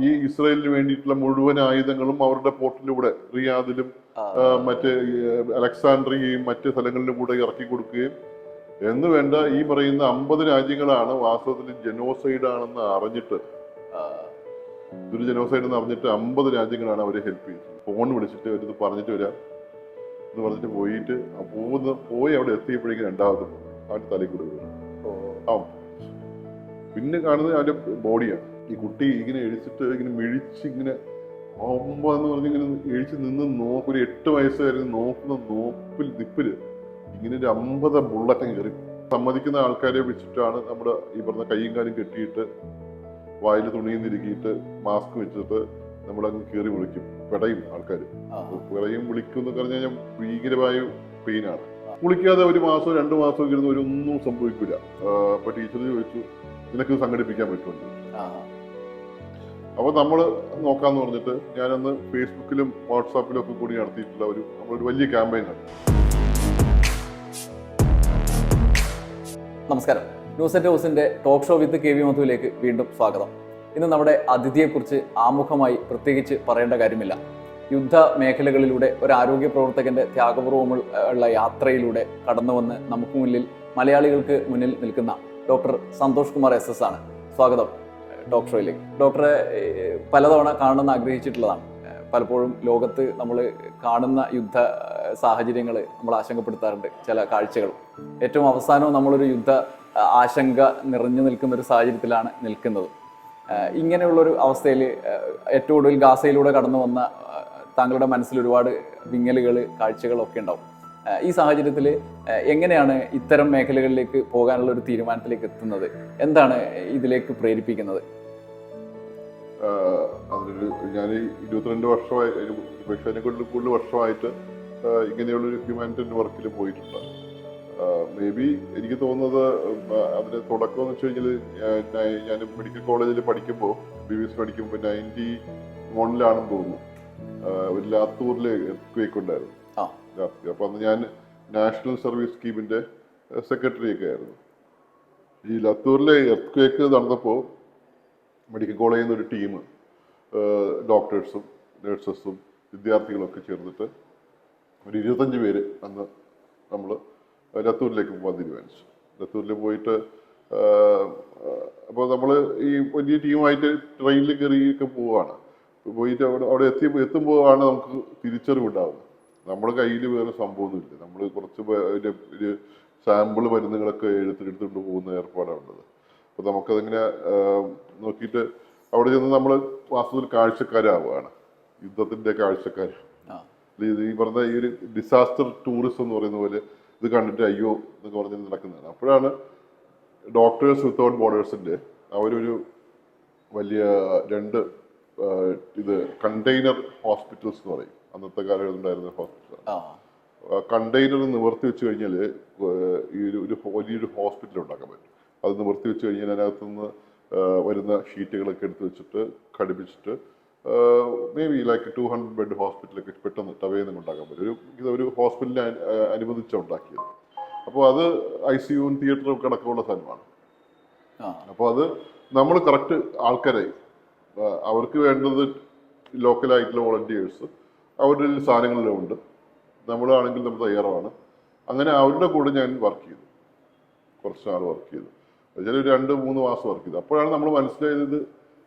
ഈ ഇസ്രായേലിന് വേണ്ടിയിട്ടുള്ള മുഴുവൻ ആയുധങ്ങളും അവരുടെ പോർട്ടിലൂടെ റിയാദിലും മറ്റ് അലക്സാണ്ട്രിയയും മറ്റ് സ്ഥലങ്ങളിലും കൂടെ ഇറക്കി കൊടുക്കുകയും എന്ന് വേണ്ട ഈ പറയുന്ന 50 രാജ്യങ്ങളാണ് വാസ്തവത്തിൽ ജനോസൈഡ് ആണെന്ന് അറിഞ്ഞിട്ട്, ഇതൊരു ജനോസൈഡ് എന്ന് അറിഞ്ഞിട്ട് 50 രാജ്യങ്ങളാണ് അവരെ ഹെൽപ്പ് ചെയ്തത്. ഫോൺ വിളിച്ചിട്ട് ഒരു പറഞ്ഞിട്ട് വരാം എന്ന് പറഞ്ഞിട്ട് പോയി അവിടെ എത്തിയപ്പോഴേക്കും രണ്ടാമത് അവന്റെ തലയിൽ കൂടെ വീഴും. പിന്നെ കാണുന്നത് അവന്റെ ബോഡിയാണ്. ഈ കുട്ടി ഇങ്ങനെ എഴിച്ചിട്ട് ഇങ്ങനെ മിഴിച്ച് ഇങ്ങനെ എന്ന് പറഞ്ഞിങ്ങനെ എഴിച്ച് നിന്ന് ഒരു 8 വയസ്സുകാരൻ നോക്കുന്ന നിപ്പില് ഇങ്ങനെ ഒരു 50 ബുള്ളറ്റം കയറി. സമ്മതിക്കുന്ന ആൾക്കാരെ വെച്ചിട്ടാണ് നമ്മുടെ ഈ പറഞ്ഞ കയ്യും കാലും കെട്ടിയിട്ട് വായിൽ തുണിയും തിരുകിയിട്ട് മാസ്ക് വെച്ചിട്ട് നമ്മളങ്ങ് കയറി വിളിക്കും. പെടയും ആൾക്കാർ പിടയും വിളിക്കും എന്ന് പറഞ്ഞു കഴിഞ്ഞാൽ ഭീകരമായ പെയിനാണ്. വിളിക്കാതെ 1 മാസമോ 2 മാസമോ ഇരുന്ന് ഒന്നും സംഭവിക്കില്ല. അപ്പൊ ടീച്ചർ ചോദിച്ചു, നിനക്ക് സംഘടിപ്പിക്കാൻ പറ്റുമോ? അപ്പൊ നമ്മള് നോക്കാന്ന് പറഞ്ഞിട്ട് ഞാനന്ന് ഫേസ്ബുക്കിലും വാട്സാപ്പിലും ഒക്കെ കൂടി നടത്തിയിട്ടുള്ള നമ്മളൊരു വലിയ ക്യാമ്പയിനാണ്. നമസ്കാരം. ന്യൂസ് ആൻഡ് ഹൗസിന്റെ talk show with K V മധുവിലേക്ക് വീണ്ടും സ്വാഗതം. ഇന്ന് നമ്മുടെ അതിഥിയെക്കുറിച്ച് ആമുഖമായി പ്രത്യേകിച്ച് പറയേണ്ട കാര്യമില്ല. യുദ്ധ മേഖലകളിലൂടെ ഒരു ആരോഗ്യ പ്രവർത്തകന്റെ ത്യാഗപൂർവമുള്ള യാത്രയിലൂടെ കടന്നു വന്ന് നമുക്ക് മുന്നിൽ, മലയാളികൾക്ക് മുന്നിൽ നിൽക്കുന്ന ഡോക്ടർ സന്തോഷ് കുമാർ SS ആണ്. സ്വാഗതം ടോക്ക് ഷോയിലേക്ക്. ഡോക്ടറെ പലതവണ കാണണമെന്ന് ആഗ്രഹിച്ചിട്ടുള്ളതാണ്. പലപ്പോഴും ലോകത്ത് നമ്മൾ കാണുന്ന യുദ്ധ സാഹചര്യങ്ങൾ നമ്മൾ ആശങ്കപ്പെടുത്താറുണ്ട്. ചില കാഴ്ചകളും ഏറ്റവും അവസാനവും നമ്മളൊരു യുദ്ധ ആശങ്ക നിറഞ്ഞു നിൽക്കുന്ന ഒരു സാഹചര്യത്തിലാണ് നിൽക്കുന്നത്. ഇങ്ങനെയുള്ളൊരു അവസ്ഥയിൽ ഏറ്റവും ഒടുവിൽ ഗാസയിലൂടെ കടന്നു വന്ന താങ്കളുടെ മനസ്സിൽ ഒരുപാട് വിങ്ങലുകൾ, കാഴ്ചകളൊക്കെ ഉണ്ടാവും. ഈ സാഹചര്യത്തിൽ എങ്ങനെയാണ് ഇത്തരം മേഖലകളിലേക്ക് പോകാനുള്ള ഒരു തീരുമാനത്തിലേക്ക് എത്തുന്നത്? എന്താണ് ഇതിലേക്ക് പ്രേരിപ്പിക്കുന്നത്? അതിനൊരു ഞാൻ 22 വർഷമായി, പക്ഷേ അതിനെക്കൊണ്ട് കൂടുതൽ വർഷമായിട്ട് ഇങ്ങനെയുള്ളൊരു ഹ്യൂമാനിറ്റേറിയൻ വർക്കിൽ പോയിട്ടുണ്ട്. മേ ബി എനിക്ക് തോന്നുന്നത് അതിന് തുടക്കം എന്ന് വെച്ച് കഴിഞ്ഞാൽ ഞാൻ മെഡിക്കൽ കോളേജിൽ പഠിക്കുമ്പോൾ, BBS പഠിക്കുമ്പോൾ 91-ലാണെന്ന് തോന്നുന്നു, ഒരു ലാത്തൂരിൽ എർത്ത് ഉണ്ടായിരുന്നു. അപ്പൊ അന്ന് ഞാൻ നാഷണൽ സർവീസ് സ്കീമിന്റെ സെക്രട്ടറി ഒക്കെ ആയിരുന്നു. ഈ ലത്തൂരിലെ എർത്ത് നടന്നപ്പോൾ മെഡിക്കൽ കോളേജിൽ നിന്ന് ഒരു ടീം, ഡോക്ടേഴ്സും നഴ്സസും വിദ്യാർത്ഥികളൊക്കെ ചേർന്നിട്ട് ഒരു 25 പേര് അന്ന് നമ്മൾ ലത്തൂരിലേക്ക് പോകാൻ തീരുമാനിച്ചു. ലത്തൂരിൽ പോയിട്ട് അപ്പോൾ നമ്മൾ ഈ വലിയ ടീമായിട്ട് ട്രെയിനിൽ കയറിയൊക്കെ പോവുകയാണ്. പോയിട്ട് അവിടെ എത്തുമ്പോൾ ആണ് നമുക്ക് തിരിച്ചറിവുണ്ടാകുന്നത്. നമ്മുടെ കയ്യിൽ വേറെ സംഭവമൊന്നുമില്ല. നമ്മൾ കുറച്ച് ഒരു സാമ്പിൾ മരുന്നുകളൊക്കെ എടുത്തിട്ട് പോകുന്ന ഏർപ്പാടാണുള്ളത്. അപ്പോൾ നമുക്കതിങ്ങനെ നോക്കിയിട്ട് അവിടെ ചെന്ന് നമ്മൾ വാസ്തവത്തിൽ കാഴ്ചക്കാരാവുകയാണ്, യുദ്ധത്തിൻ്റെ കാഴ്ചക്കാർ. ഈ പറഞ്ഞ ഈ ഒരു ഡിസാസ്റ്റർ ടൂറിസം എന്ന് പറയുന്ന പോലെ ഇത് കണ്ടിട്ട് അയ്യോ എന്നൊക്കെ പറഞ്ഞ് നടക്കുന്നതാണ്. അപ്പോഴാണ് ഡോക്ടേഴ്സ് വിത്തൗട്ട് ബോർഡേഴ്സിൻ്റെ അവരൊരു വലിയ 2 കണ്ടെയ്നർ ഹോസ്പിറ്റൽസ് എന്ന് പറയും, അന്നത്തെ കാലം ഉണ്ടായിരുന്ന ഹോസ്പിറ്റലാണ്. കണ്ടെയ്നർ നിവർത്തി വെച്ച് കഴിഞ്ഞാൽ ഈ ഒരു വലിയൊരു ഹോസ്പിറ്റൽ ഉണ്ടാക്കാൻ പറ്റും. അത് നിവർത്തി വെച്ച് കഴിഞ്ഞാൽ അതിനകത്തുനിന്ന് വരുന്ന ഷീറ്റുകളൊക്കെ എടുത്ത് വെച്ചിട്ട് ഘടിപ്പിച്ചിട്ട് മേ ബി ലൈക്ക് 200 ബെഡ് ഹോസ്പിറ്റലൊക്കെ പെട്ടെന്ന് ടവേന്ന് ഉണ്ടാക്കാൻ പറ്റും. ഇതൊരു ഹോസ്പിറ്റലിനെ അനുവദിച്ചാണ് ഉണ്ടാക്കിയത്. അപ്പോൾ അത് ICU തിയേറ്ററും അടക്കമുള്ള സ്ഥലമാണ്. അപ്പോൾ അത് നമ്മൾ കറക്റ്റ് ആൾക്കാരായി, അവർക്ക് വേണ്ടത് ലോക്കലായിട്ടുള്ള വോളണ്ടിയേഴ്സ് അവരുടെ സാധനങ്ങളിലും ഉണ്ട്, നമ്മളാണെങ്കിൽ നമ്മൾ തയ്യാറാണ്. അങ്ങനെ അവരുടെ കൂടെ ഞാൻ വർക്ക് ചെയ്തു, കുറച്ച് നാൾ വർക്ക് ചെയ്തു. ചില 2-3 മാസം വർക്ക് ചെയ്തു. അപ്പോഴാണ് നമ്മൾ മനസ്സിലായത്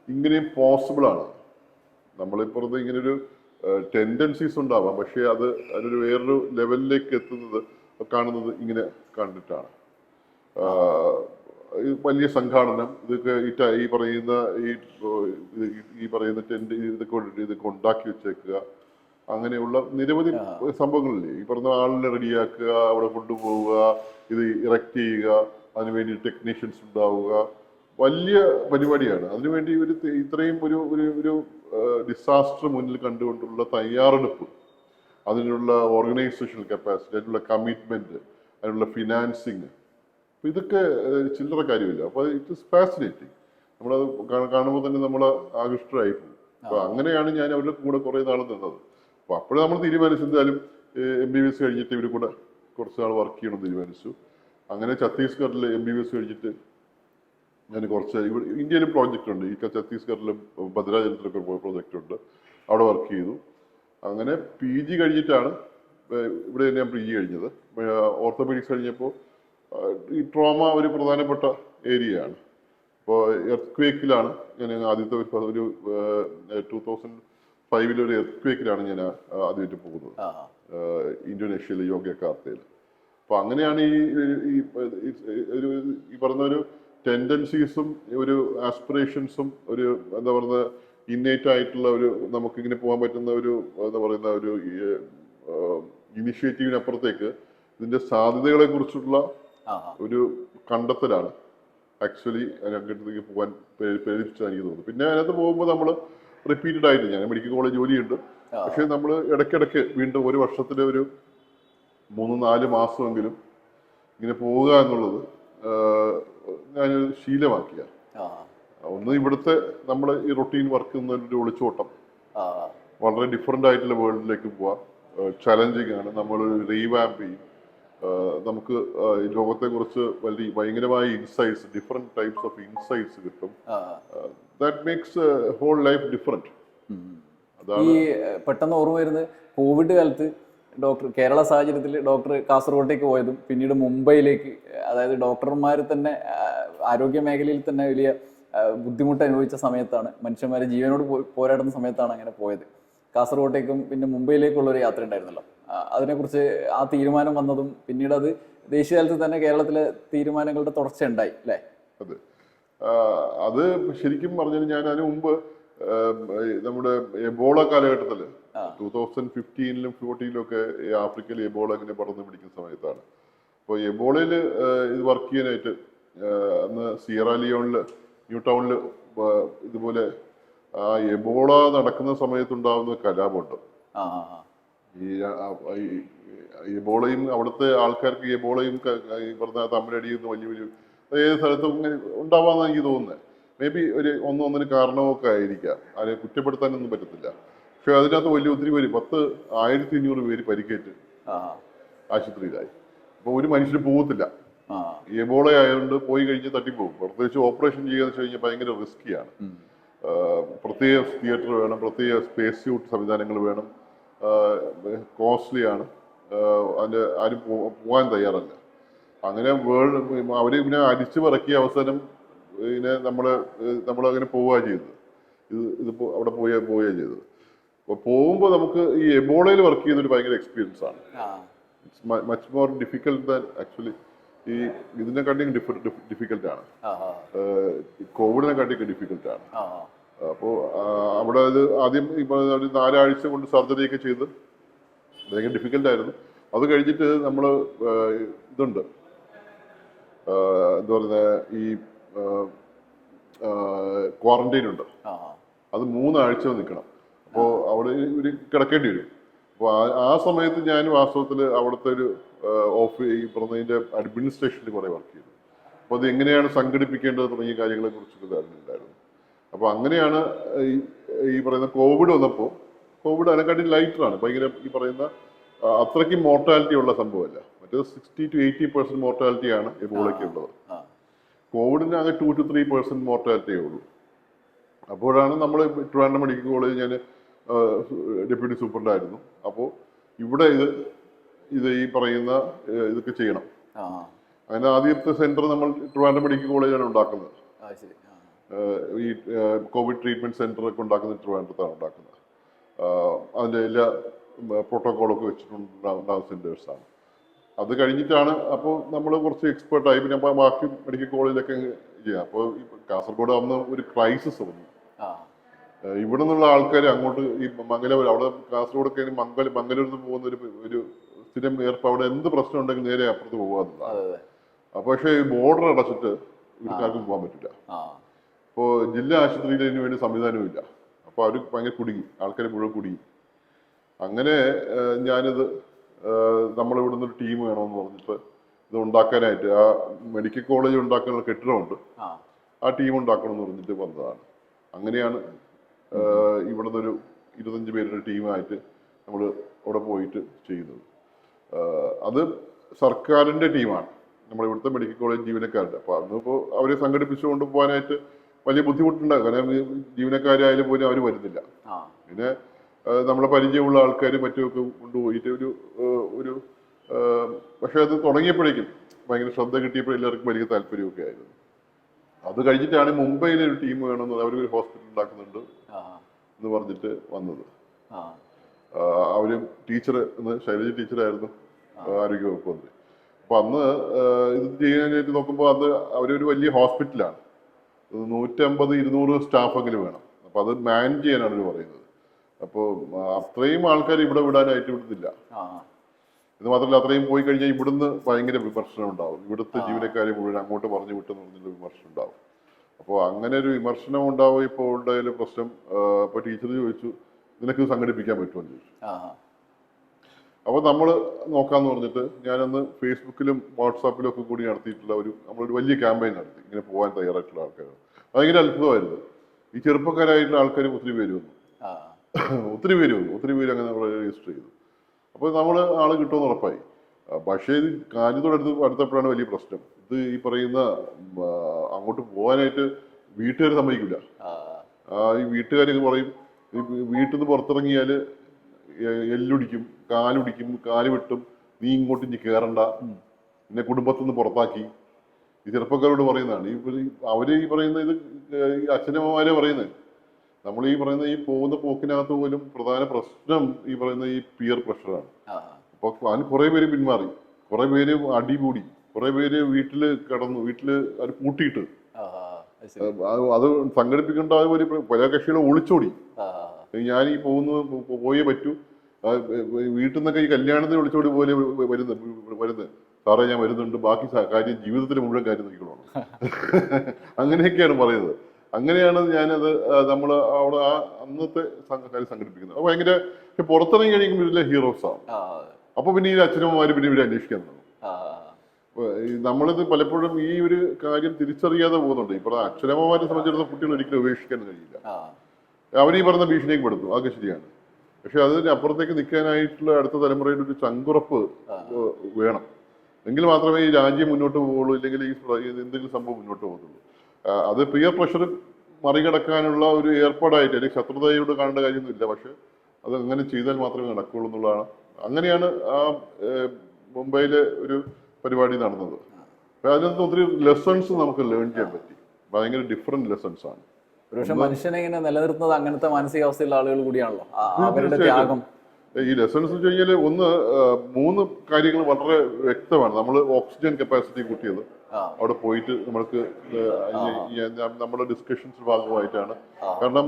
ഇങ്ങനെയും പോസിബിളാണ്. നമ്മളിപ്പുറത്ത് ഇങ്ങനൊരു ടെൻഡൻസീസ് ഉണ്ടാവാം, പക്ഷേ അതിനൊരു വേറൊരു ലെവലിലേക്ക് കാണുന്നത് ഇങ്ങനെ കണ്ടിട്ടാണ്. വലിയ സംഘാടനം, ഇതൊക്കെ ഈ പറയുന്ന ടെൻറ്റ് ഇതൊക്കെ ഉണ്ടാക്കി വെച്ചേക്കുക, അങ്ങനെയുള്ള നിരവധി സംഭവങ്ങളില്ലേ. ഈ പറഞ്ഞ ആളിനെ റെഡിയാക്കുക, അവിടെ കൊണ്ടുപോവുക, ഇത് ഇറക്റ്റ് ചെയ്യുക, അതിനുവേണ്ടി ടെക്നീഷ്യൻസ് ഉണ്ടാവുക, വലിയ പരിപാടിയാണ്. അതിനുവേണ്ടി ഇത്രയും ഒരു ഡിസാസ്റ്റർ മുന്നിൽ കണ്ടുകൊണ്ടുള്ള തയ്യാറെടുപ്പ്, അതിനുള്ള ഓർഗനൈസേഷണൽ കപ്പാസിറ്റി, അതിനുള്ള കമ്മിറ്റ്മെന്റ്, അതിനുള്ള ഫിനാൻസിങ്, ഇതൊക്കെ ചില്ലറ കാര്യമില്ല. അപ്പോൾ ഇറ്റ് ഇസ് ഫാസിനേറ്റിംഗ്. നമ്മളത് കാണുമ്പോൾ തന്നെ നമ്മൾ ആകൃഷ്ടരായി പോകും. അപ്പൊ അങ്ങനെയാണ് ഞാൻ അവരുടെ കൂടെ കുറെ നാൾ നിന്നത്. അപ്പൊ അപ്പോഴും നമ്മൾ തീരുമാനിച്ചു എന്തായാലും MBBS കഴിഞ്ഞിട്ട് ഇവർ കൂടെ കുറച്ച് നാൾ വർക്ക് ചെയ്യണമെന്ന് തീരുമാനിച്ചു. അങ്ങനെ ഛത്തീസ്ഗഡിൽ MBBS കഴിഞ്ഞിട്ട് ഞാൻ കുറച്ച് ഇവിടെ ഇന്ത്യയിൽ പ്രോജക്റ്റ് ഉണ്ട്, ഈ ഛത്തീസ്ഗഡിലും ഭദ്രാചലത്തിലൊക്കെ പ്രോജക്റ്റ് ഉണ്ട്, അവിടെ വർക്ക് ചെയ്തു. അങ്ങനെ PG കഴിഞ്ഞിട്ടാണ് ഇവിടെ ഞാൻ PG കഴിഞ്ഞത്. ഓർത്തോപീഡിക്സ് കഴിഞ്ഞപ്പോൾ ഈ ട്രോമ ഒരു പ്രധാനപ്പെട്ട ഏരിയയാണ്. ഇപ്പോൾ എർത്ത്ക്വേക്കിലാണ് ഞാൻ ആദ്യത്തെ ഒരു 2005 ഒരു എർത്ത്ക്വേക്കിലാണ് ഞാൻ ആദ്യമായിട്ട് പോകുന്നത്, ഇന്തോനേഷ്യയിലെ യോഗ്യകാർത്തയിൽ. അപ്പോൾ അങ്ങനെയാണ് ഈ പറഞ്ഞ ഒരു ടെൻഡൻസീസും ഒരു ആസ്പിറേഷൻസും ഒരു എന്താ പറയുക ഇന്നേറ്റ് ആയിട്ടുള്ള ഒരു നമുക്കിങ്ങനെ പോകാൻ പറ്റുന്ന ഒരു എന്താ പറയുന്ന ഒരു ഇനിഷ്യേറ്റീവിനപ്പുറത്തേക്ക് ഇതിന്റെ സാധ്യതകളെ കുറിച്ചുള്ള ഒരു കണ്ടെത്തലാണ് ആക്ച്വലി അതിനകത്തേക്ക് പോകാൻ പ്രേരിപ്പിച്ചത് എനിക്ക് തോന്നുന്നു. പിന്നെ അതിനകത്ത് പോകുമ്പോൾ നമ്മൾ റിപ്പീറ്റഡ് ആയിട്ട്, ഞാൻ മെഡിക്കൽ കോളേജ് ജോലിയുണ്ട്, പക്ഷെ നമ്മൾ ഇടയ്ക്കിടയ്ക്ക് വീണ്ടും ഒരു വർഷത്തിലെ ഒരു 3-4 മാസമെങ്കിലും ഇങ്ങനെ പോവുക എന്നുള്ളത് ഞാനൊരു ശീലമാക്കിയ. ഒന്ന് ഇവിടുത്തെ നമ്മൾ ഈ റൊട്ടീൻ വർക്ക് എന്നൊരു ഒളിച്ചോട്ടം, വളരെ ഡിഫറെൻ്റ് ആയിട്ടുള്ള വേൾഡിലേക്ക് പോവാം, ചലഞ്ചിങ് ആണ്, നമ്മൾ റീവാമ്പ് ചെയ്യും, നമുക്ക് ഈ ലോകത്തെക്കുറിച്ച് ഭയങ്കരമായ insights, different types of insights കിട്ടും. That makes whole life different. ഈ പെട്ടെന്ന് ഓർമ്മ വരുന്നത് കോവിഡ് കാലത്ത് കേരള സാഹചര്യത്തിൽ ഡോക്ടർ കാസർഗോട്ടേക്ക് പോയതും പിന്നീട് മുംബൈയിലേക്ക്, അതായത് ഡോക്ടർമാർ തന്നെ ആരോഗ്യ മേഖലയിൽ തന്നെ വലിയ ബുദ്ധിമുട്ട് അനുഭവിച്ച സമയത്താണ്, മനുഷ്യന്മാരെ ജീവനോട് പോരാടുന്ന സമയത്താണ് അങ്ങനെ പോയത്. കാസർഗോട്ടേക്കും പിന്നെ മുംബൈയിലേക്കുള്ള ഒരു യാത്ര ഉണ്ടായിരുന്നല്ലോ, അതിനെക്കുറിച്ച് ആ തീരുമാനം വന്നതും പിന്നീട് അത് ദേശീയ തലത്തിൽ തന്നെ കേരളത്തിലെ തീരുമാനങ്ങളുടെ തുടർച്ച ഉണ്ടായി അല്ലേ? അതെ, അത് ശരിക്കും പറഞ്ഞാൽ ഞാൻ അതിന് മുമ്പ് നമ്മുടെ എബോള കാലഘട്ടത്തിൽ 2015-ലും 2014-ലും ഒക്കെ ആഫ്രിക്കയിൽ എബോള ഇങ്ങനെ പടർന്നു പിടിക്കുന്ന സമയത്താണ്. അപ്പോൾ എബോളയിൽ ഇത് വർക്ക് ചെയ്യാനായിട്ട് അന്ന് സിയറ ലിയോണിൽ ന്യൂ ടൗണിൽ ഇതുപോലെ ആ എബോള നടക്കുന്ന സമയത്തുണ്ടാകുന്ന കലാപമുണ്ട്. ഈ എബോളയും അവിടുത്തെ ആൾക്കാർക്ക് എബോളയും ഈ പറഞ്ഞ തമ്മിലടിയുന്ന വലിയ ഏത് സ്ഥലത്തും ഇങ്ങനെ ഉണ്ടാവാന്നാണ് എനിക്ക് തോന്നുന്നത്. മേ ബി ഒരു ഒന്നിന് കാരണമൊക്കെ ആയിരിക്കാം, അതിനെ കുറ്റപ്പെടുത്താനൊന്നും പറ്റത്തില്ല. പക്ഷെ അതിനകത്ത് ഒത്തിരി പേര് 1500 പേര് പരിക്കേറ്റ് ആശുപത്രിയിലായി. അപ്പോൾ ഒരു മനുഷ്യന് പോകത്തില്ല, എബോള ആയതുകൊണ്ട് പോയി കഴിഞ്ഞ് തട്ടിപ്പോകും. പ്രത്യേകിച്ച് ഓപ്പറേഷൻ ചെയ്യാന്ന് വെച്ച് കഴിഞ്ഞാൽ ഭയങ്കര റിസ്കിയാണ്. പ്രത്യേക തിയേറ്റർ വേണം, പ്രത്യേക സ്പേസ് സ്യൂട്ട് സംവിധാനങ്ങൾ വേണം, കോസ്റ്റ്ലി ആണ്, അതിൻ്റെ ആരും പോകാൻ തയ്യാറല്ല. അങ്ങനെ അവരെ പിന്നെ അടിച്ചു പറക്കിയ അവസാനം ഇതിനെ നമ്മളങ്ങനെ പോവുക ചെയ്തത്. ഇതിപ്പോൾ അവിടെ പോവുക ചെയ്തത്. അപ്പോൾ പോകുമ്പോൾ നമുക്ക് ഈ എബോളയിൽ വർക്ക് ചെയ്യുന്നൊരു ഭയങ്കര എക്സ്പീരിയൻസ് ആണ്. It's much more difficult than actually ഈ ഇതിനെക്കാട്ടിയും ഡിഫിക്കൽട്ടാണ്, കോവിഡിനെക്കാട്ടിയൊക്കെ ഡിഫിക്കൽട്ടാണ്. അപ്പോൾ അവിടെ അത് ആദ്യം ഈ 4 ആഴ്ച കൊണ്ട് സർജറിയൊക്കെ ചെയ്ത് ഭയങ്കര ഡിഫിക്കൽട്ടായിരുന്നു. അത് കഴിഞ്ഞിട്ട് നമ്മൾ ഇതുണ്ട് എന്താ പറയുക, ഈ ക്വാറന്റൈൻ ഉണ്ട്, അത് 3 ആഴ്ച നിൽക്കണം. അപ്പോൾ അവിടെ ഒരു കിടക്കേണ്ടി വരും. അപ്പോൾ ആ സമയത്ത് ഞാൻ വാസ്തവത്തിൽ അവിടുത്തെ ഒരു ഈ പറഞ്ഞതിൻ്റെ അഡ്മിനിസ്ട്രേഷനിൽ കുറേ വർക്ക് ചെയ്തു. അപ്പോൾ അത് എങ്ങനെയാണ് സംഘടിപ്പിക്കേണ്ടത് തുടങ്ങിയ കാര്യങ്ങളെ കുറിച്ചൊക്കെ ധാരണയുണ്ടായിരുന്നു. അപ്പോൾ അങ്ങനെയാണ് ഈ പറയുന്ന കോവിഡ് വന്നപ്പോൾ, കോവിഡ് അതിനെക്കാട്ടി ലൈറ്ററാണ്, ഭയങ്കര ഈ പറയുന്ന അത്രയ്ക്കും മോർട്ടാലിറ്റി ഉള്ള സംഭവമല്ല. മറ്റേത് 60 to 80% മോർട്ടാലിറ്റിയാണ് എബോളയ്ക്ക് ഉള്ളത്. കോവിഡിന് ആകെ 2 to 3% മോർട്ടാലിറ്റിയേ ഉള്ളൂ. അപ്പോഴാണ് നമ്മൾ ട്രിവാൻഡ്രം മെഡിക്കൽ കോളേജ്, ഞാൻ ഡെപ്യൂട്ടി സൂപ്രണ്ടായിരുന്നു. അപ്പോൾ ഇവിടെ ഇത് ഈ പറയുന്ന ഇതൊക്കെ ചെയ്യണം. അങ്ങനെ ആദ്യത്തെ സെന്റർ നമ്മൾ ട്രിവാൻഡ്രം മെഡിക്കൽ കോളേജാണ് ഉണ്ടാക്കുന്നത്. ഈ കോവിഡ് ട്രീറ്റ്മെന്റ് സെന്റർ ഒക്കെ ഉണ്ടാക്കുന്നത് ട്രിവാൻഡ്രത്താണ് ഉണ്ടാക്കുന്നത്. അതിൻ്റെ എല്ലാ പ്രോട്ടോക്കോളൊക്കെ വെച്ചിട്ടുണ്ടാകുന്ന സെന്റേഴ്സാണ്. അത് കഴിഞ്ഞിട്ടാണ് അപ്പോൾ നമ്മൾ കുറച്ച് എക്സ്പേർട്ടായി. പിന്നെ ബാക്കി മെഡിക്കൽ കോളേജിലൊക്കെ ചെയ്യാം. അപ്പോൾ ഈ കാസർഗോഡ് അന്ന് ഒരു ക്രൈസിസ് വന്നു. ഇവിടെ നിന്നുള്ള ആൾക്കാർ അങ്ങോട്ട് ഈ മംഗലൂർ, അവിടെ കാസർഗോഡൊക്കെ മംഗലൂരിൽ പോകുന്ന ഒരു സ്ഥിരം ഏർപ്പ്, അവിടെ എന്ത് പ്രശ്നം ഉണ്ടെങ്കിൽ നേരെ അപ്പുറത്ത് പോകാന്നുള്ളതാണ്. അപ്പോൾ പക്ഷേ ഈ ബോർഡർ അടച്ചിട്ട് ഇവർക്കാർക്കും പോകാൻ പറ്റില്ല. അപ്പോൾ ജില്ലാ ആശുപത്രിയിൽ ഇതിനു വേണ്ടി സംവിധാനവും ഇല്ല. അപ്പോൾ അവർ ഭയങ്കര കുടുങ്ങി, ആൾക്കാർ മുഴുവൻ കുടുങ്ങി. അങ്ങനെ ഞാനിത് നമ്മളിവിടുന്ന് ഒരു ടീം വേണമെന്ന് പറഞ്ഞിട്ട് ഇത് ഉണ്ടാക്കാനായിട്ട്, ആ മെഡിക്കൽ കോളേജ് ഉണ്ടാക്കാനുള്ള കെട്ടിടമുണ്ട്, ആ ടീം ഉണ്ടാക്കണമെന്ന് പറഞ്ഞിട്ട് വന്നതാണ്. അങ്ങനെയാണ് ഇവിടുന്ന് ഒരു 25 പേരുടെ ടീമായിട്ട് നമ്മൾ അവിടെ പോയിട്ട് ചെയ്യുന്നത്. അത് സർക്കാരിൻ്റെ ടീമാണ്, നമ്മുടെ ഇവിടുത്തെ മെഡിക്കൽ കോളേജ് ജീവനക്കാരുണ്ട്. അപ്പോൾ അന്നിപ്പോൾ അവരെ സംഘടിപ്പിച്ചുകൊണ്ട് പോകാനായിട്ട് വലിയ ബുദ്ധിമുട്ടുണ്ടാകും. കാരണം ഈ ജീവനക്കാരായാലും പോലും അവർ വരുന്നില്ല. പിന്നെ നമ്മളെ പരിചയമുള്ള ആൾക്കാർ മറ്റുമൊക്കെ കൊണ്ടുപോയിട്ട് ഒരു പക്ഷെ അത് തുടങ്ങിയപ്പോഴേക്കും ഭയങ്കര ശ്രദ്ധ കിട്ടിയപ്പോൾ എല്ലാവർക്കും വലിയ താല്പര്യമൊക്കെ ആയിരുന്നു. അത് കഴിഞ്ഞിട്ടാണ് മുംബൈയിൽ ഒരു ടീം വേണമെന്ന് അവരൊരു ഹോസ്പിറ്റൽ ഉണ്ടാക്കുന്നുണ്ട് എന്ന് പറഞ്ഞിട്ട് വന്നത്. അവര് ടീച്ചർ ശൈലജ ടീച്ചറായിരുന്നു ആരോഗ്യവകുപ്പ് മന്ത്രി. അപ്പൊ അന്ന് ഇത് ചെയ്യാനായിട്ട് നോക്കുമ്പോൾ അത് അവരൊരു വലിയ ഹോസ്പിറ്റലാണ്, 150-200 സ്റ്റാഫെങ്കിലും വേണം. അപ്പൊ അത് മാനേജ് ചെയ്യാനാണ് അവർ പറയുന്നത്. അപ്പോൾ അത്രയും ആൾക്കാർ ഇവിടെ വിടാനായിട്ട് വിടുന്നില്ല. ഇത് മാത്രമല്ല, അത്രയും പോയി കഴിഞ്ഞാൽ ഇവിടുന്ന് ഭയങ്കര വിമർശനം ഉണ്ടാവും. ഇവിടുത്തെ ജീവനക്കാരെ മുഴുവൻ അങ്ങോട്ട് പറഞ്ഞു വിട്ടെന്ന് പറഞ്ഞുള്ള വിമർശനം ഉണ്ടാവും. അപ്പോൾ അങ്ങനെ ഒരു വിമർശനം ഉണ്ടാവും. ഇപ്പോൾ ഉണ്ടായാലും പ്രശ്നം. അപ്പോൾ ടീച്ചർ ചോദിച്ചു, നിനക്ക് സംഘടിപ്പിക്കാൻ പറ്റുമെന്ന് ചോദിച്ചു. അപ്പോൾ നമ്മൾ നോക്കാന്ന് പറഞ്ഞിട്ട് ഞാനന്ന് ഫേസ്ബുക്കിലും വാട്സാപ്പിലും ഒക്കെ കൂടി നടത്തിയിട്ടുള്ള നമ്മളൊരു വലിയ ക്യാമ്പയിൻ നടത്തി, ഇങ്ങനെ പോകാൻ തയ്യാറായിട്ടുള്ള ആൾക്കാർ. ഭയങ്കര അത്ഭുതമായിരുന്നു. ഈ ചെറുപ്പക്കാരായിട്ടുള്ള ആൾക്കാർ ഒത്തിരി പേര് വന്നു. ഒത്തിരി പേര് അങ്ങനെ രജിസ്റ്റർ ചെയ്തു. അപ്പോൾ നമ്മൾ ആള് കിട്ടുമെന്ന് ഉറപ്പായി. പക്ഷേ ഇത് അടുത്തപ്പോഴാണ് വലിയ പ്രശ്നം. ഇത് ഈ പറയുന്ന അങ്ങോട്ട് പോകാനായിട്ട് വീട്ടുകാർ സമ്മതിക്കില്ല. ഈ വീട്ടുകാർ പറയും, വീട്ടിൽ നിന്ന് പുറത്തിറങ്ങിയാൽ എല്ലൊടിക്കും, കാല് വെട്ടും, നീ ഇങ്ങോട്ട് ഇനി കയറണ്ട, പിന്നെ കുടുംബത്തിൽ നിന്ന് പുറത്താക്കി. ഈ ചെറുപ്പക്കാരോട് പറയുന്നതാണ്. അവര് ഈ പറയുന്ന ഇത് ഈ അച്ഛനമ്മമാരെ പറയുന്നത്. നമ്മൾ ഈ പറയുന്ന ഈ പോകുന്ന പോക്കിനകത്ത് പോലും പ്രധാന പ്രശ്നം ഈ പറയുന്ന ഈ പിയർ പ്രഷറാണ്. അപ്പൊ അതിന് കുറെ പേര് പിന്മാറി, കുറെ പേര് അടികൂടി, കുറെ പേര് വീട്ടില് കിടന്നു, വീട്ടില് അത് കൂട്ടിയിട്ട് അത് സംഘടിപ്പിക്കേണ്ട പല കക്ഷികളെ ഒളിച്ചോടി. ഞാൻ ഈ പോയേ പറ്റൂ, വീട്ടിൽ നിന്നൊക്കെ ഈ കല്യാണത്തിന് ഒളിച്ചോടി പോലെ വരുന്നത്, സാറേ ഞാൻ വരുന്നുണ്ട്, ബാക്കി കാര്യം ജീവിതത്തിലെ മുഴുവൻ കാര്യം നോക്കിക്കോളണം. അങ്ങനെയൊക്കെയാണ് പറയുന്നത്. അങ്ങനെയാണ് ഞാനത് നമ്മൾ അവിടെ അന്നത്തെ കാര്യം സംഘടിപ്പിക്കുന്നത്. അത് ഭയങ്കര പുറത്തിറങ്ങി കഴിയുമ്പോൾ ഇതിലെ ഹീറോസാണ്. അപ്പൊ പിന്നെ ഈ അച്ഛനമ്മമാര് പിന്നെ ഇവരെ അന്വേഷിക്കാൻ തുടങ്ങും. നമ്മളിത് പലപ്പോഴും ഈ ഒരു കാര്യം തിരിച്ചറിയാതെ പോകുന്നുണ്ട്. ഇപ്പൊ അച്ഛനമ്മമാരെ സംബന്ധിച്ചിടത്തോളം കുട്ടികൾ ഒരിക്കലും ഉപേക്ഷിക്കാൻ കഴിയില്ല. അവരീ പറഞ്ഞ ഭീഷണിയൊക്കെ പെടുന്നു, അതൊക്കെ ശരിയാണ്. പക്ഷെ അതിന് അപ്പുറത്തേക്ക് നിൽക്കാനായിട്ടുള്ള അടുത്ത തലമുറയുടെ ഒരു ചങ്കുറപ്പ് വേണം. എങ്കിൽ മാത്രമേ ഈ രാജ്യം മുന്നോട്ട് പോവുള്ളൂ, ഇല്ലെങ്കിൽ ഈ എന്തെങ്കിലും സംഭവം മുന്നോട്ട് പോകുള്ളൂ. അത് പിയർ പ്രഷർ മറികടക്കാനുള്ള ഒരു ഏർപ്പാടായിട്ട്, അല്ലെങ്കിൽ ശത്രുതയോട് കാണേണ്ട കാര്യമൊന്നുമില്ല. പക്ഷെ അത് അങ്ങനെ ചെയ്താൽ മാത്രമേ നടക്കുകയുള്ളൂ എന്നുള്ളതാണ്. അങ്ങനെയാണ് ആ മുംബൈയിലെ ഒരു പരിപാടി നടന്നത്. അതിനകത്ത് ഒത്തിരി ലെസൺസ് നമുക്ക് ലേൺ ചെയ്യാൻ പറ്റി. ഭയങ്കര ഡിഫറെന്റ് ലെസൺസ് ആണ്. പക്ഷെ മനുഷ്യനെ ഇങ്ങനെ നിലനിർത്തുന്നത് അങ്ങനത്തെ മാനസികാവസ്ഥയുള്ള ആളുകൾ കൂടിയാണല്ലോ, അവരുടെ ത്യാഗം. ഈ ലെസൺസ് വെച്ച് കഴിഞ്ഞാൽ 3 കാര്യങ്ങൾ വളരെ വ്യക്തമാണ്. നമ്മൾ ഓക്സിജൻ കപ്പാസിറ്റി കൂട്ടിയത് അവിടെ പോയിട്ട് നമ്മൾക്ക് നമ്മുടെ ഡിസ്കഷൻസ് ഭാഗമായിട്ടാണ്. കാരണം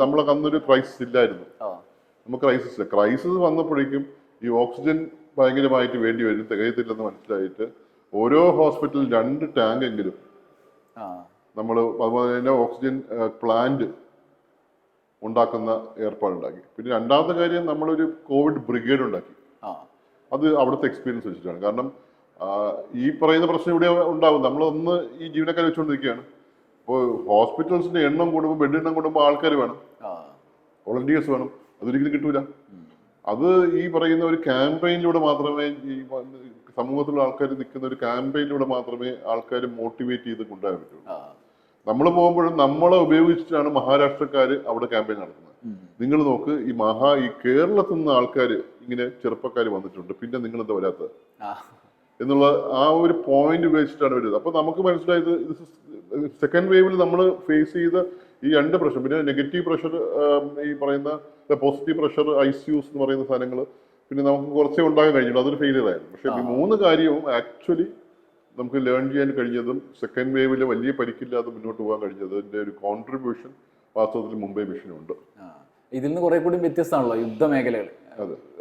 നമ്മളൊക്കെ അന്നൊരു ക്രൈസിസ് ഇല്ലായിരുന്നു. നമുക്ക് ക്രൈസിസ് വന്നപ്പോഴേക്കും ഈ ഓക്സിജൻ ഭയങ്കരമായിട്ട് വേണ്ടി വരും, തികയത്തില്ലെന്ന് മനസ്സിലായിട്ട് ഓരോ ഹോസ്പിറ്റലിൽ 2 ടാങ്ക് എങ്കിലും നമ്മൾ, അതുപോലെ തന്നെ ഓക്സിജൻ പ്ലാന്റ് ഉണ്ടാക്കുന്ന ഏർപ്പാടുണ്ടാക്കി. പിന്നെ രണ്ടാമത്തെ കാര്യം, നമ്മളൊരു കോവിഡ് ബ്രിഗേഡ് ഉണ്ടാക്കി. അത് അവിടുത്തെ എക്സ്പീരിയൻസ് വെച്ചിട്ടാണ്. കാരണം ഈ പറയുന്ന പ്രശ്നം ഇവിടെ ഉണ്ടാവും. നമ്മളൊന്ന് ഈ ജീവനക്കാരെ വെച്ചുകൊണ്ടിരിക്കുകയാണ്. ഇപ്പോൾ ഹോസ്പിറ്റൽസിന്റെ എണ്ണം കൂടുമ്പോൾ, ബെഡ് എണ്ണം കൂടുമ്പോൾ ആൾക്കാർ വേണം, വോളണ്ടിയേഴ്സ് വേണം. അതൊരിക്കലും കിട്ടൂല. അത് ഈ പറയുന്ന ഒരു ക്യാമ്പയിനിലൂടെ മാത്രമേ, ഈ സമൂഹത്തിലുള്ള ആൾക്കാർ നിൽക്കുന്ന ഒരു ക്യാമ്പയിനിലൂടെ മാത്രമേ ആൾക്കാർ മോട്ടിവേറ്റ് ചെയ്ത് കൊണ്ടുവരാൻ പറ്റുള്ളൂ. നമ്മൾ പോകുമ്പോഴും നമ്മളെ ഉപയോഗിച്ചിട്ടാണ് മഹാരാഷ്ട്രക്കാർ അവിടെ ക്യാമ്പയിൻ നടത്തുന്നത്. നിങ്ങൾ നോക്ക്, ഈ കേരളത്തിൽ നിന്ന് ആൾക്കാർ ഇങ്ങനെ ചെറുപ്പക്കാർ വന്നിട്ടുണ്ട്, പിന്നെ നിങ്ങൾ എന്താ വരാത്തത് എന്നുള്ള ആ ഒരു പോയിന്റ് ഉപയോഗിച്ചിട്ടാണ് വരുന്നത്. അപ്പൊ നമുക്ക് മനസ്സിലായത് സെക്കൻഡ് വേവിൽ നമ്മൾ ഫേസ് ചെയ്ത ഈ 2 പ്രഷർ, പിന്നെ നെഗറ്റീവ് പ്രഷർ, ഈ പറയുന്ന പോസിറ്റീവ് പ്രഷർ, ICUs എന്ന് പറയുന്ന സാധനങ്ങൾ പിന്നെ നമുക്ക് കുറച്ചേ ഉണ്ടാകാൻ കഴിഞ്ഞുള്ളൂ. അതൊരു ഫെയിലിയർ ആയിരുന്നു. പക്ഷെ ഈ 3 കാര്യവും ആക്ച്വലി നമുക്ക് ലേൺ ചെയ്യാൻ കഴിഞ്ഞതും സെക്കൻഡ് വേവിൽ വലിയ പരിക്കില്ലാതെ മുന്നോട്ട് പോകാൻ കഴിഞ്ഞതിന്റെ ഒരു കോൺട്രിബ്യൂഷൻ വാസ്തവത്തിൽ മുംബൈ മിഷനുണ്ട്. ഇതിൽ നിന്ന് കുറെ കൂടി വ്യത്യസ്തമാണല്ലോ യുദ്ധമേഖലകൾ.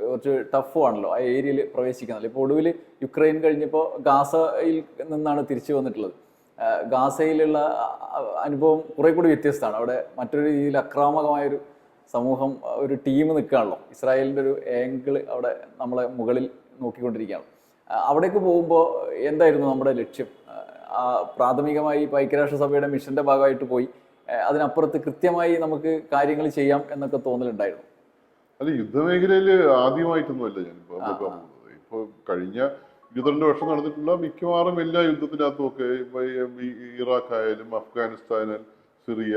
കുറച്ച് ടഫ് ആണല്ലോ ആ ഏരിയയിൽ പ്രവേശിക്കുന്നത്. ഇപ്പോൾ ഒടുവിൽ യുക്രൈൻ കഴിഞ്ഞപ്പോൾ ഗാസയിൽ നിന്നാണ് തിരിച്ചു വന്നിട്ടുള്ളത്. ഗാസയിലുള്ള അനുഭവം കുറെ കൂടി വ്യത്യസ്തമാണ്. അവിടെ മറ്റൊരു രീതിയിൽ ആക്രാമകമായൊരു സമൂഹം, ഒരു ടീം നിൽക്കുകയാണല്ലോ. ഇസ്രായേലിൻ്റെ ഒരു ആംഗിൾ അവിടെ നമ്മളെ മുകളിൽ നോക്കിക്കൊണ്ടിരിക്കുകയാണ്. അവിടേക്ക് പോകുമ്പോൾ എന്തായിരുന്നു നമ്മുടെ ലക്ഷ്യം? പ്രാഥമികമായി ഇപ്പോൾ ഐക്യരാഷ്ട്രസഭയുടെ മിഷന്റെ ഭാഗമായിട്ട് പോയി, അതിനപ്പുറത്ത് കൃത്യമായി നമുക്ക് കാര്യങ്ങൾ ചെയ്യാം എന്നൊക്കെ തോന്നലുണ്ടായിരുന്നു. അത് യുദ്ധമേഖലയിൽ ആദ്യമായിട്ടൊന്നുമല്ല ഞാനിപ്പോൾ പോകുന്നത്. ഇപ്പോൾ കഴിഞ്ഞ 22 വർഷം നടന്നിട്ടുള്ള മിക്കവാറും എല്ലാ യുദ്ധത്തിനകത്തുമൊക്കെ ഇറാഖ് ആയാലും Afghanistan, Syria,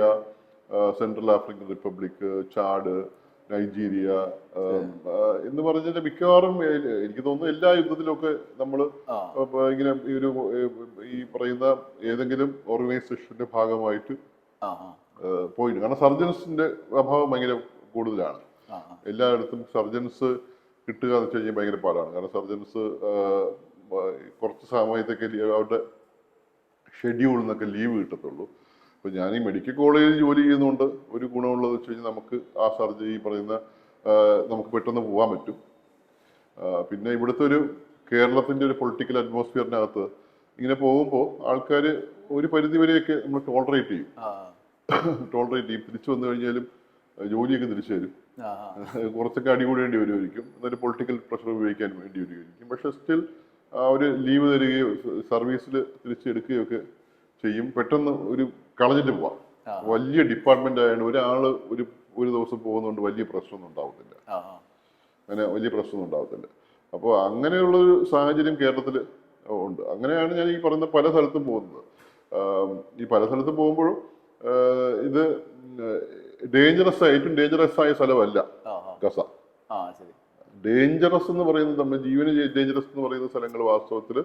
central African republic, Chad, Nigeria എന്ന് പറഞ്ഞതിന്റെ മിക്കവാറും എനിക്ക് തോന്നുന്നു എല്ലാ യുദ്ധത്തിലൊക്കെ നമ്മൾ ഇങ്ങനെ ഈ പറയുന്ന ഏതെങ്കിലും ഓർഗനൈസേഷന്റെ ഭാഗമായിട്ട് പോയിട്ടുണ്ട്. കാരണം സർജൻസിന്റെ അഭാവം ഭയങ്കര കൂടുതലാണ്. എല്ലായിടത്തും സർജൻസ് കിട്ടുക എന്ന് വെച്ച് കഴിഞ്ഞാൽ ഭയങ്കര പാടാണ്. കാരണം സർജൻസ് കുറച്ച് സമയത്തൊക്കെ അവരുടെ ഷെഡ്യൂളിൽ നിന്നൊക്കെ ലീവ് കിട്ടത്തുള്ളൂ. അപ്പോൾ ഞാൻ ഈ മെഡിക്കൽ കോളേജിൽ ജോലി ചെയ്യുന്നതുകൊണ്ട് ഒരു ഗുണമുള്ളത് വെച്ച് കഴിഞ്ഞാൽ നമുക്ക് ആ സർജറി പറയുന്ന നമുക്ക് പെട്ടെന്ന് പോകാൻ പറ്റും. പിന്നെ ഇവിടുത്തെ ഒരു കേരളത്തിൻ്റെ ഒരു പൊളിറ്റിക്കൽ അറ്റ്മോസ്ഫിയറിനകത്ത് ഇങ്ങനെ പോകുമ്പോൾ ആൾക്കാർ ഒരു പരിധിവരെയൊക്കെ നമ്മൾ ടോളറേറ്റ് ചെയ്യും. തിരിച്ചു വന്നു കഴിഞ്ഞാലും ജോലിയൊക്കെ തിരിച്ചു തരും. കുറച്ചൊക്കെ അടികൂടേണ്ടി വരുമായിരിക്കും, എന്നൊരു പൊളിറ്റിക്കൽ പ്രഷർ ഉപയോഗിക്കാൻ വേണ്ടി വരുമായിരിക്കും. പക്ഷെ സ്റ്റിൽ അവർ ലീവ് തരികയോ സർവീസിൽ തിരിച്ചെടുക്കുകയോ ഒക്കെ ചെയ്യും. പെട്ടെന്ന് ഒരു കളഞ്ഞിട്ട് പോവാം. വലിയ ഡിപ്പാർട്ട്മെന്റ് ആയതുകൊണ്ട് ഒരാൾ ഒരു ദിവസം പോകുന്നതുകൊണ്ട് വലിയ പ്രശ്നമൊന്നും ഉണ്ടാവത്തില്ല. അപ്പോൾ അങ്ങനെയുള്ളൊരു സാഹചര്യം കേരളത്തിൽ ഉണ്ട്. അങ്ങനെയാണ് ഞാൻ ഈ പറയുന്ന പല സ്ഥലത്തും പോകുന്നത്. ഈ പല സ്ഥലത്തും പോകുമ്പോഴും ഇത് ഏറ്റവും ഡേഞ്ചറസ് ആയ സ്ഥലമല്ല ഗസ. ഡേഞ്ചറസ് എന്ന് പറയുന്നത് നമ്മുടെ ജീവന് ഡേഞ്ചറസ് എന്ന് പറയുന്ന സ്ഥലങ്ങൾ വാസ്തവത്തിൽ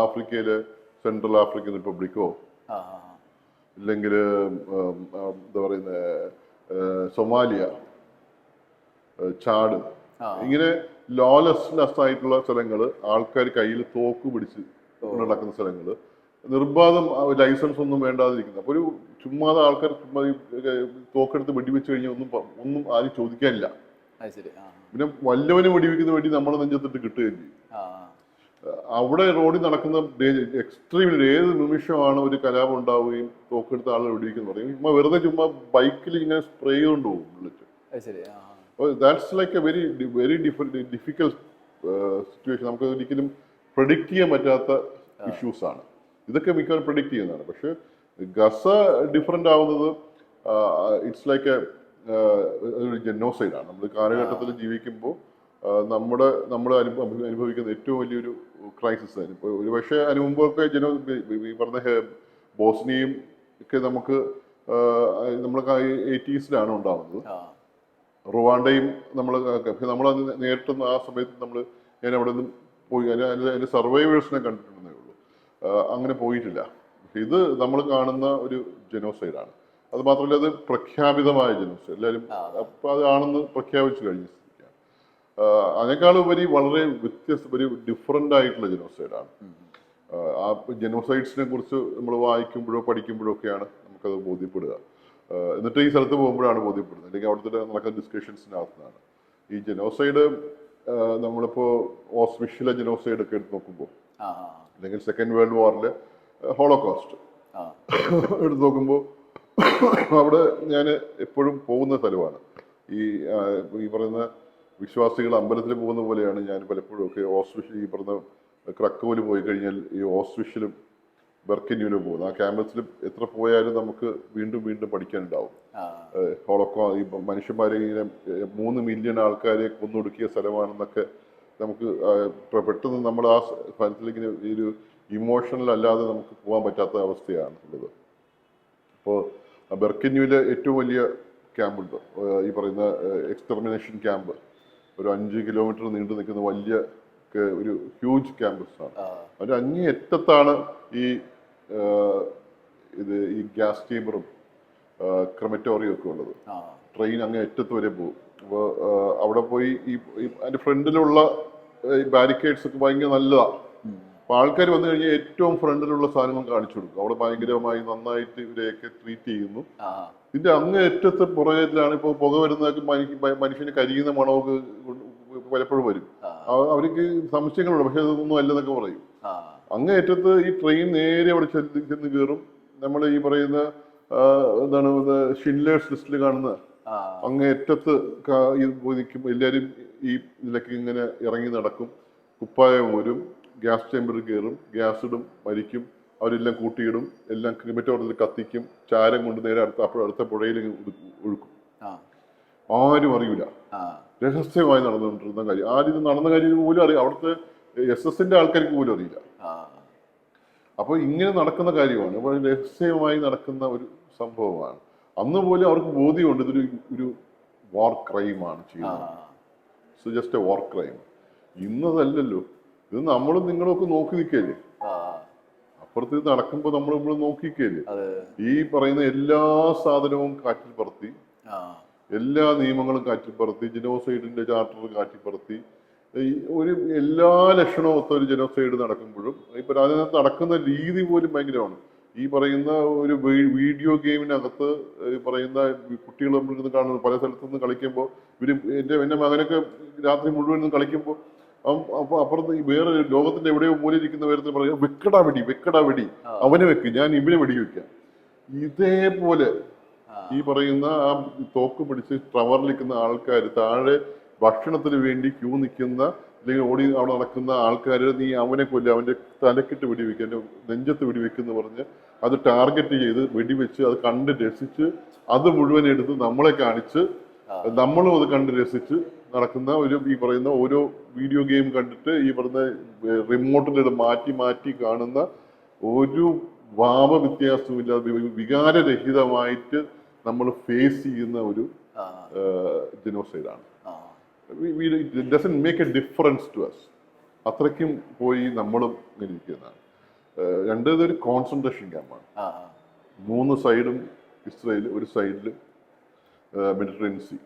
ആഫ്രിക്കയില് സെൻട്രൽ ആഫ്രിക്കൻ റിപ്പബ്ലിക്കോ ഇല്ലെങ്കിൽ എന്താ പറയുന്ന സൊമാലിയ, ചാഡ്, ഇങ്ങനെ ലോലെസ്നെസ് ആയിട്ടുള്ള സ്ഥലങ്ങൾ, ആൾക്കാർ കയ്യിൽ തോക്ക് പിടിച്ച് നടക്കുന്ന സ്ഥലങ്ങൾ, നിർബാധം ലൈസൻസ് ഒന്നും വേണ്ടാതിരിക്കുന്നത്. അപ്പോൾ ഒരു ചുമ്മാതെ ആൾക്കാർ ചുമ്മാ തോക്കെടുത്ത് വെടിവെച്ച് കഴിഞ്ഞാൽ ഒന്നും ആരും ചോദിക്കാനില്ല. പിന്നെ വല്ലവനും വെടിവെക്കുന്ന വേണ്ടി നമ്മളെ നെഞ്ചത്തിട്ട് കിട്ടുകയും ചെയ്യും. അവിടെ റോഡിൽ നടക്കുന്ന എക്സ്ട്രീമിൽ ഏത് നിമിഷമാണ് ഒരു കലാപം ഉണ്ടാവുകയും തോക്കെടുത്ത ആളെ വെടിവെക്കുന്നു പറയും. ചുമ്മാ ബൈക്കിൽ ഇങ്ങനെ സ്പ്രേ ചെയ്തുകൊണ്ട് പോകും bullet. That's like A very difficult situation. നമുക്ക് ഒരിക്കലും പ്രഡിക്റ്റ് ചെയ്യാൻ പറ്റാത്ത ഇഷ്യൂസ് ആണ്. ഇതൊക്കെ മിക്കവാറും പ്രഡിക്റ്റ് ചെയ്യുന്നതാണ്. പക്ഷെ ഗസ ഡിഫറെൻ്റ് ആവുന്നത് ഇറ്റ്സ് ലൈക്ക് ഒരു ജെനോസൈഡാണ്. നമ്മൾ കാലഘട്ടത്തിൽ ജീവിക്കുമ്പോൾ നമ്മൾ അനുഭവിക്കുന്ന ഏറ്റവും വലിയൊരു ക്രൈസിസ് ആയിരുന്നു. ഇപ്പോൾ ഒരു പക്ഷേ അതിന് മുമ്പൊക്കെ ഈ പറഞ്ഞ ബോസ്നിയയും ഒക്കെ നമ്മൾ 80s ഉണ്ടാവുന്നത്. റുവാണ്ടയും നമ്മളത് നേരിട്ടുന്ന ആ സമയത്ത് ഞാൻ അവിടെ നിന്ന് പോയി അതിൻ്റെ സർവൈവേഴ്സിനെ കണ്ടിട്ടുണ്ടെന്നേ ഉള്ളൂ. അങ്ങനെ പോയിട്ടില്ല. ഇത് നമ്മൾ കാണുന്ന ഒരു ജെനോസൈഡാണ്. അത് മാത്രമല്ല അത് പ്രഖ്യാപിതമായ ജെനോസൈഡ്. എല്ലാവരും അപ്പോൾ അതാണെന്ന് പ്രഖ്യാപിച്ചു കഴിഞ്ഞു. അതിനേക്കാളുപരി വളരെ ഒരു ഡിഫറെൻ്റ് ആയിട്ടുള്ള ജെനോസൈഡാണ്. ആ ജെനോസൈഡ്സിനെ കുറിച്ച് നമ്മൾ വായിക്കുമ്പോഴോ പഠിക്കുമ്പോഴോ ഒക്കെയാണ് നമുക്കത് ബോധ്യപ്പെടുക. എന്നിട്ട് ഈ സ്ഥലത്ത് പോകുമ്പോഴാണ് ബോധ്യപ്പെടുന്നത്. അല്ലെങ്കിൽ അവിടുത്തെ നടക്കുന്ന ഡിസ്കഷൻസിനകത്താണ് ഈ ജെനോസൈഡ്. നമ്മളിപ്പോൾ ഓസ്വിഷിലെ ജെനോസൈഡ് ഒക്കെ എടുത്ത് നോക്കുമ്പോൾ, അല്ലെങ്കിൽ സെക്കൻഡ് വേൾഡ് വാറിലെ ഹോളോകോസ്റ്റ് എടുത്ത് നോക്കുമ്പോൾ അവിടെ ഞാൻ എപ്പോഴും പോകുന്ന സ്ഥലമാണ്. ഈ പറയുന്ന വിശ്വാസികൾ അമ്പലത്തിൽ പോകുന്ന പോലെയാണ് ഞാൻ പലപ്പോഴും ഒക്കെ ഓസ്വിഷ്, ഈ പറഞ്ഞ ക്രക്കോവിൽ പോയി കഴിഞ്ഞാൽ ഈ ഓസ്വിഷിലും ബെർക്കന്യൂലും പോകുന്നത്. ആ ക്യാമ്പസിൽ എത്ര പോയാലും നമുക്ക് വീണ്ടും വീണ്ടും പഠിക്കാനുണ്ടാവും. ഈ മനുഷ്യന്മാരെ ഇങ്ങനെ 3 മില്യൺ ആൾക്കാരെ കൊന്നൊടുക്കിയ സ്ഥലമാണെന്നൊക്കെ നമുക്ക് പെട്ടെന്ന് നമ്മൾ ആ സ്ഥലത്തിലേക്ക് ഈ ഒരു ഇമോഷണൽ അല്ലാതെ നമുക്ക് പോകാൻ പറ്റാത്ത അവസ്ഥയാണ് ഉള്ളത്. അപ്പോൾ ബെർക്കന്യൂവിലെ ഏറ്റവും വലിയ ക്യാമ്പുണ്ട്, ഈ പറയുന്ന എക്സ്റ്റർമിനേഷൻ ക്യാമ്പ്. ഒരു 5 കിലോമീറ്റർ നീണ്ടു നിൽക്കുന്ന വലിയ ഒരു ഹ്യൂജ് ക്യാമ്പസാണ്. അതിൻ്റെ അങ്ങേയറ്റത്താണ് ഈ ഗ്യാസ് ചേമ്പറും ക്രമറ്റോറിയം ഒക്കെ ഉള്ളത്. ട്രെയിൻ അങ്ങേ അറ്റത്ത് വരെ പോകും. അപ്പോൾ അവിടെ പോയി അതിൻ്റെ ഫ്രണ്ടിലുള്ള ബാരിക്കേഡ്സ് ഒക്കെ ഭയങ്കര നല്ലതാണ്. അപ്പോൾ ആൾക്കാർ വന്നു കഴിഞ്ഞാൽ ഏറ്റവും ഫ്രണ്ടിലുള്ള സാധനങ്ങൾ കാണിച്ചു കൊടുക്കും. അവിടെ ഭയങ്കരമായി നന്നായിട്ട് ഇവരെയൊക്കെ ട്രീറ്റ് ചെയ്യുന്നു. ഇതിന്റെ അങ്ങേയറ്റത്തെ പുറകിലാണ് ഇപ്പോൾ പുക വരുന്നതൊക്കെ മനുഷ്യന് കരിയുന്ന മണമൊക്കെ പലപ്പോഴും വരും. അവർക്ക് സംശയങ്ങളുണ്ട്, പക്ഷെ അതൊന്നും അല്ലെന്നൊക്കെ പറയും. അങ്ങേയറ്റത്ത് ഈ ട്രെയിൻ നേരെ അവിടെ ചെന്ന് കയറും. നമ്മൾ ഈ പറയുന്ന എന്താണ് ഷിൻലേഴ്സ് ലിസ്റ്റിൽ കാണുന്ന അങ്ങേയറ്റത്ത് നിൽക്കും. എല്ലാവരും ഈ ഇതിലൊക്കെ ഇങ്ങനെ ഇറങ്ങി നടക്കും. കുപ്പായം വരും, ഗ്യാസ് ചേമ്പറിൽ കയറും, ഗ്യാസ് ഇടും, മരിക്കും. അവരെല്ലാം കൂട്ടിയിടും, എല്ലാം ക്രിമറ്റോറിയത്തിൽ കത്തിക്കും, ചാരം കൊണ്ട് നേരെ അടുത്ത പുഴയിൽ ഒഴുക്കും. ആരും അറിയില്ല. രഹസ്യമായി നടന്നുകൊണ്ടിരുന്ന കാര്യം. ആരും ഇത് നടന്ന കാര്യം പോലും അറിയാം. അവിടുത്തെ SS-ന്റെ ആൾക്കാർക്ക് പോലും അറിയില്ല. അപ്പോൾ ഇങ്ങനെ നടക്കുന്ന കാര്യമാണ്, വളരെ രഹസ്യമായി നടക്കുന്ന ഒരു സംഭവമാണ്. അന്ന് പോലും അവർക്ക് ബോധ്യമുണ്ട് ഇതൊരു ഒരു വാർ ക്രൈമാണ് ചെയ്യുന്നത്. So just a war crime. ഇന്നതല്ലല്ലോ, ഇത് നമ്മളും നിങ്ങളും ഒക്കെ നോക്കി നിൽക്കല്ലേ. അപ്പുറത്ത് നടക്കുമ്പോൾ നമ്മൾ നോക്കിക്കല്ലേ. ഈ പറയുന്ന എല്ലാ സാധനവും കാറ്റിൽ പറത്തി, എല്ലാ നിയമങ്ങളും കാറ്റിൽ പറത്തി, ജനോസൈഡിന്റെ ചാർട്ടർ കാറ്റിൽ പറത്തി, ഒരു എല്ലാ ലക്ഷണവും ഒത്ത ഒരു ജനോസൈഡ് നടക്കുമ്പോഴും ഇപ്പൊ അതിനകത്ത് നടക്കുന്ന രീതി പോലും ഭയങ്കരമാണ്. ഈ പറയുന്ന ഒരു വീഡിയോ ഗെയിമിനകത്ത് പറയുന്ന കുട്ടികൾ നമ്മളിരുന്ന് കാണുന്നത്, പല സ്ഥലത്തുനിന്ന് കളിക്കുമ്പോൾ എന്റെ മകനൊക്കെ രാത്രി മുഴുവൻ കളിക്കുമ്പോൾ അപ്പൊ അപ്പുറത്ത് വേറെ ലോകത്തിന്റെ എവിടെയോ മൂലിരിക്കുന്ന വേറെ പറയാം, വെക്കടാ വെടി, അവനെ വെക്ക്, ഞാൻ ഇവനെ വെടി വെക്കാം. ഇതേപോലെ ഈ പറയുന്ന ആ തോക്ക് പിടിച്ച് ടവറിലിരിക്കുന്ന ആൾക്കാർ, താഴെ ഭക്ഷണത്തിന് വേണ്ടി ക്യൂ നിൽക്കുന്ന അല്ലെങ്കിൽ ഓടി അവിടെ നടക്കുന്ന ആൾക്കാർ, നീ അവനെ കൊല്ലുക, അവന്റെ തലക്കിട്ട് വെടിവെക്കുക, അവന്റെ നെഞ്ചത്ത് വെടിവെക്കെന്ന് പറഞ്ഞ് അത് ടാർഗറ്റ് ചെയ്ത് വെടിവെച്ച് അത് കണ്ട് രസിച്ച് അത് മുഴുവൻ എടുത്ത് നമ്മളെ കാണിച്ച് നമ്മളും അത് കണ്ട് രസിച്ച് നടക്കുന്ന ഒരു ഈ പറയുന്ന ഓരോ വീഡിയോ ഗെയിം കണ്ടിട്ട് ഈ പറയുന്ന റിമോട്ടിൽ മാറ്റി മാറ്റി കാണുന്ന ഒരു വ്യത്യാസമില്ലാതെ വികാരരഹിതമായിട്ട് നമ്മൾ ഫേസ് ചെയ്യുന്ന ഒരു ജനോസൈഡാണ്. It doesn't make a difference to us. അത്രയ്ക്കും പോയി നമ്മളും ഇങ്ങനെ ഇരിക്കുന്നതാണ്. രണ്ടേതൊരു കോൺസെൻട്രേഷൻ ക്യാമ്പാണ്. 3 സൈഡും ഇസ്രായേൽ, ഒരു സൈഡിൽ മെഡിറ്ററേനിയൻ സീ,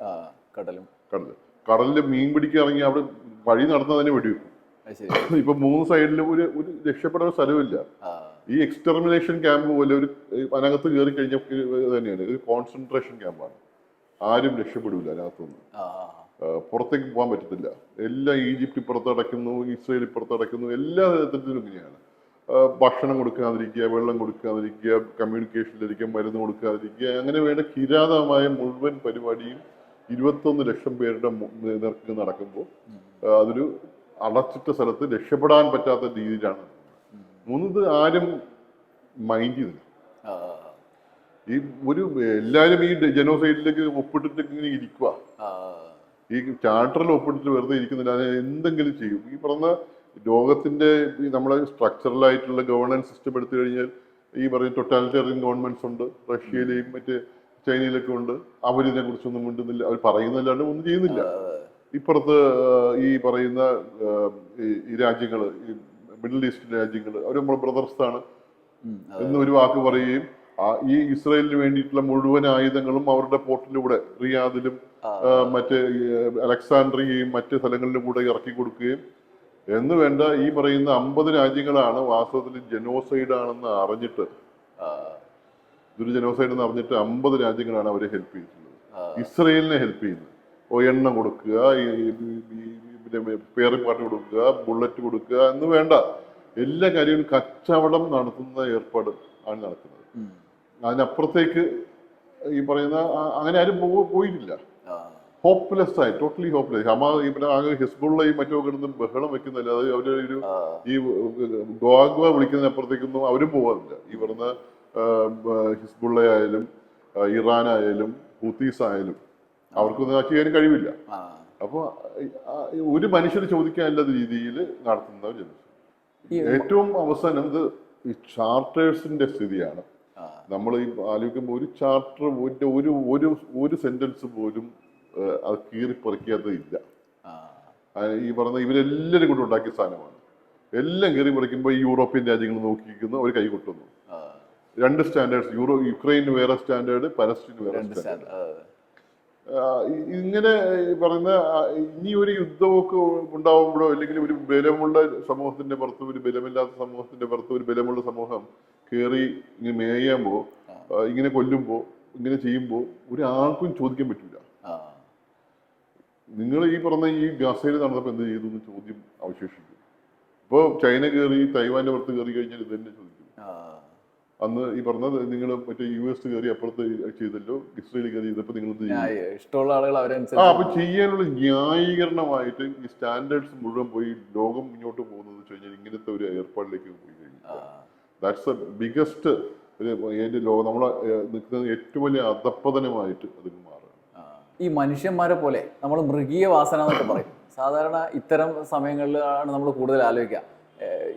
കടലിൽ മീൻ പിടിക്കാൻ ഇറങ്ങി അവിടെ വഴി നടന്നതിനെ വെടിവെക്കും. ഇപ്പൊ 3 സൈഡിലും ഒരു രക്ഷപ്പെടാൻ സ്ഥലമില്ല. ഈ എക്സ്റ്റർമിനേഷൻ ക്യാമ്പ് പോലെ ഒരു അതിനകത്ത് കയറി കഴിഞ്ഞ തന്നെയാണ്, ഒരു കോൺസെൻട്രേഷൻ ക്യാമ്പാണ്. ആരും രക്ഷപ്പെടില്ല അതിനകത്തുനിന്ന്, പുറത്തേക്ക് പോകാൻ പറ്റത്തില്ല. എല്ലാം ഈജിപ്റ്റ് ഇപ്പുറത്തടയ്ക്കുന്നു, ഇസ്രായേൽ ഇപ്പുറത്തടയ്ക്കുന്നു, എല്ലാ തരത്തിലും ഇങ്ങനെയാണ്. ഭക്ഷണം കൊടുക്കാതിരിക്കുക, വെള്ളം കൊടുക്കാതിരിക്കുക, കമ്മ്യൂണിക്കേഷനിലിരിക്കുക, മരുന്ന് കൊടുക്കാതിരിക്കുക, അങ്ങനെ വേണ്ട കിരാതമായ മുഴുവൻ പരിപാടിയും 21 ലക്ഷം പേരുടെ നേർക്ക് നടക്കുമ്പോൾ അതൊരു അടച്ചിട്ട സ്ഥലത്ത് രക്ഷപ്പെടാൻ പറ്റാത്ത രീതിയിലാണ്. മൂന്നത് ആരും മൈൻഡ് ചെയ്തില്ല. ഈ എല്ലാവരും ഈ ജനോസൈഡിലേക്ക് ഒപ്പിട്ടിട്ട് ഇങ്ങനെ ഇരിക്കുക, ഈ ചാർട്ടറിൽ ഒപ്പിട്ടിട്ട് വെറുതെ ഇരിക്കുന്നില്ല, അത് എന്തെങ്കിലും ചെയ്യും. ഈ പറഞ്ഞ ലോകത്തിന്റെ നമ്മളെ സ്ട്രക്ചറലായിട്ടുള്ള ഗവേണൻസ് സിസ്റ്റം എടുത്തു കഴിഞ്ഞാൽ ഈ പറയുന്ന ടൊട്ടാലിറ്റേറിയൻ ഗവൺമെന്റ്സ് ഉണ്ട്, റഷ്യയിലെയും മറ്റ് ചൈനയിലൊക്കെ ഉണ്ട്. അവരിതിനെ കുറിച്ചൊന്നും മിണ്ടുന്നില്ല, അവർ പറയുന്നല്ലാണ്ട് ഒന്നും ചെയ്യുന്നില്ല. ഇപ്പുറത്ത് ഈ പറയുന്ന ഈ രാജ്യങ്ങൾ, ഈ മിഡിൽ ഈസ്റ്റ് രാജ്യങ്ങൾ, അവർ നമ്മളെ ബ്രദർസാണ് എന്നൊരു വാക്ക് പറയുകയും ഈ ഇസ്രായേലിന് വേണ്ടിയിട്ടുള്ള മുഴുവൻ ആയുധങ്ങളും അവരുടെ പോർട്ടിലൂടെ റിയാദിലും മറ്റ് അലക്സാണ്ട്രിയയും മറ്റ് സ്ഥലങ്ങളിലും കൂടെ ഇറക്കി കൊടുക്കുകയും എന്ന് വേണ്ട ഈ പറയുന്ന 50 രാജ്യങ്ങളാണ് വാസ്തവത്തിൽ ജനോസൈഡ് ആണെന്ന് അറിഞ്ഞിട്ട്, ഇതൊരു ജനോസൈഡ് എന്ന് അറിഞ്ഞിട്ട് 50 രാജ്യങ്ങളാണ് അവരെ ഹെൽപ്പ് ചെയ്തിട്ടുള്ളത്. ഇസ്രായേലിനെ ഹെൽപ്പ് ചെയ്യുന്നത്, എണ്ണ കൊടുക്കുക, പേറിപ്പാട്ട് കൊടുക്കുക, ബുള്ളറ്റ് കൊടുക്കുക എന്ന് വേണ്ട എല്ലാ കാര്യങ്ങളും കച്ചവടം നടത്തുന്ന ഏർപ്പാട് ആണ് നടക്കുന്നത്. അതിനപ്പുറത്തേക്ക് ഈ പറയുന്ന അങ്ങനെ ആരും പോയിട്ടില്ല. ഹോപ്പ്ലെസ് ആയി, ടോട്ടലി ഹോപ്പ്ലെസ്. ആകെ ഹിസ്ബുള്ളയും മറ്റൊക്കെ കിടന്ന് ബഹളം വെക്കുന്നില്ല. അത് അവരൊരു ഈ ഗോഗ്വ വിളിക്കുന്നതിനപ്പുറത്തേക്കൊന്നും അവരും പോകാറില്ല. ഈ പറയുന്ന ഹിസ്ബുള്ളയായാലും ഇറാനായാലും ഹൂത്തീസ് ആയാലും അവർക്കൊന്നും ചെയ്യാൻ കഴിവില്ല. അപ്പോൾ ഒരു മനുഷ്യർ ചോദിക്കാനില്ലാത്ത രീതിയിൽ നടത്തുന്ന ഒരു ജനസംഖ്യ. ഏറ്റവും അവസാനം ഇത് ഈ ചാർട്ടേഴ്സിന്റെ സ്ഥിതിയാണ്. നമ്മൾ ഈ ആലോചിക്കുമ്പോൾ ഒരു ചാർട്ടർ ഒരു സെന്റൻസ് പോലും അത് കീറിപ്പറിക്കാത്തതില്ല. ഈ പറഞ്ഞ ഇവരെല്ലാവരും കൂടെ ഉണ്ടാക്കിയ സാധനമാണ്. എല്ലാം കീറിപ്പറിക്കുമ്പോൾ ഈ യൂറോപ്യൻ രാജ്യങ്ങൾ നോക്കിയിരിക്കുന്നു, അവർ കൈകൊട്ടുന്നു. 2 സ്റ്റാൻഡേർഡ്സ്, യുക്രൈന് വേറെ സ്റ്റാൻഡേർഡ്, പലസ്തീന് വേറെ സ്റ്റാൻഡേർഡ്. ഇങ്ങനെ പറയുന്ന ഇനി ഒരു യുദ്ധമൊക്കെ ഉണ്ടാവുമ്പോഴോ അല്ലെങ്കിൽ ഒരു ബലമുള്ള സമൂഹത്തിന്റെ പുറത്ത് ഒരു ബലമില്ലാത്ത സമൂഹത്തിന്റെ പുറത്ത് ഒരു ബലമുള്ള സമൂഹം കയറി ഇങ്ങനെ മേയുമ്പോൾ, ഇങ്ങനെ കൊല്ലുമ്പോൾ, ഇങ്ങനെ ചെയ്യുമ്പോൾ ഒരാൾക്കും ചോദിക്കാൻ പറ്റില്ല. നിങ്ങൾ ഈ പറഞ്ഞ ഈ ഗസയിൽ നടന്നപ്പോൾ എന്ത് ചെയ്തു എന്ന് ചോദ്യം അവശേഷിക്കും. ഇപ്പോൾ ചൈന കയറി തൈവാന്റെ പുറത്ത് കയറി കഴിഞ്ഞാൽ ഇത് തന്നെ ചോദിക്കും. അന്ന് ഈ പറഞ്ഞത് നിങ്ങൾ മറ്റേ US കയറി അപ്പുറത്ത് ചെയ്തല്ലോ, ഇസ്രായേൽ കയറി ചെയ്തപ്പോൾ നിങ്ങൾ ഇഷ്ടമുള്ള ആളുകൾ അപ്പൊ ചെയ്യാനുള്ള ന്യായീകരണമായിട്ട് ഈ സ്റ്റാൻഡേർഡ്സ് മുഴുവൻ പോയി ലോകം മുന്നോട്ട് പോകുന്നത് വെച്ച് കഴിഞ്ഞാൽ ഇങ്ങനത്തെ ഒരു ഏർപ്പാടിലേക്ക് പോയി കഴിഞ്ഞാൽ ദാറ്റ്സ് എ ബിഗസ്റ്റ് നമ്മളെ നിൽക്കുന്ന ഏറ്റവും വലിയ അധപ്പതനമായിട്ട് അത് മാറുകയാണ്. ഈ മനുഷ്യന്മാരെ പോലെ നമ്മൾ മൃഗീയ വാസന എന്നൊക്കെ പറയും. സാധാരണ ഇത്തരം സമയങ്ങളിലാണ് നമ്മൾ കൂടുതൽ ആലോചിക്കുക,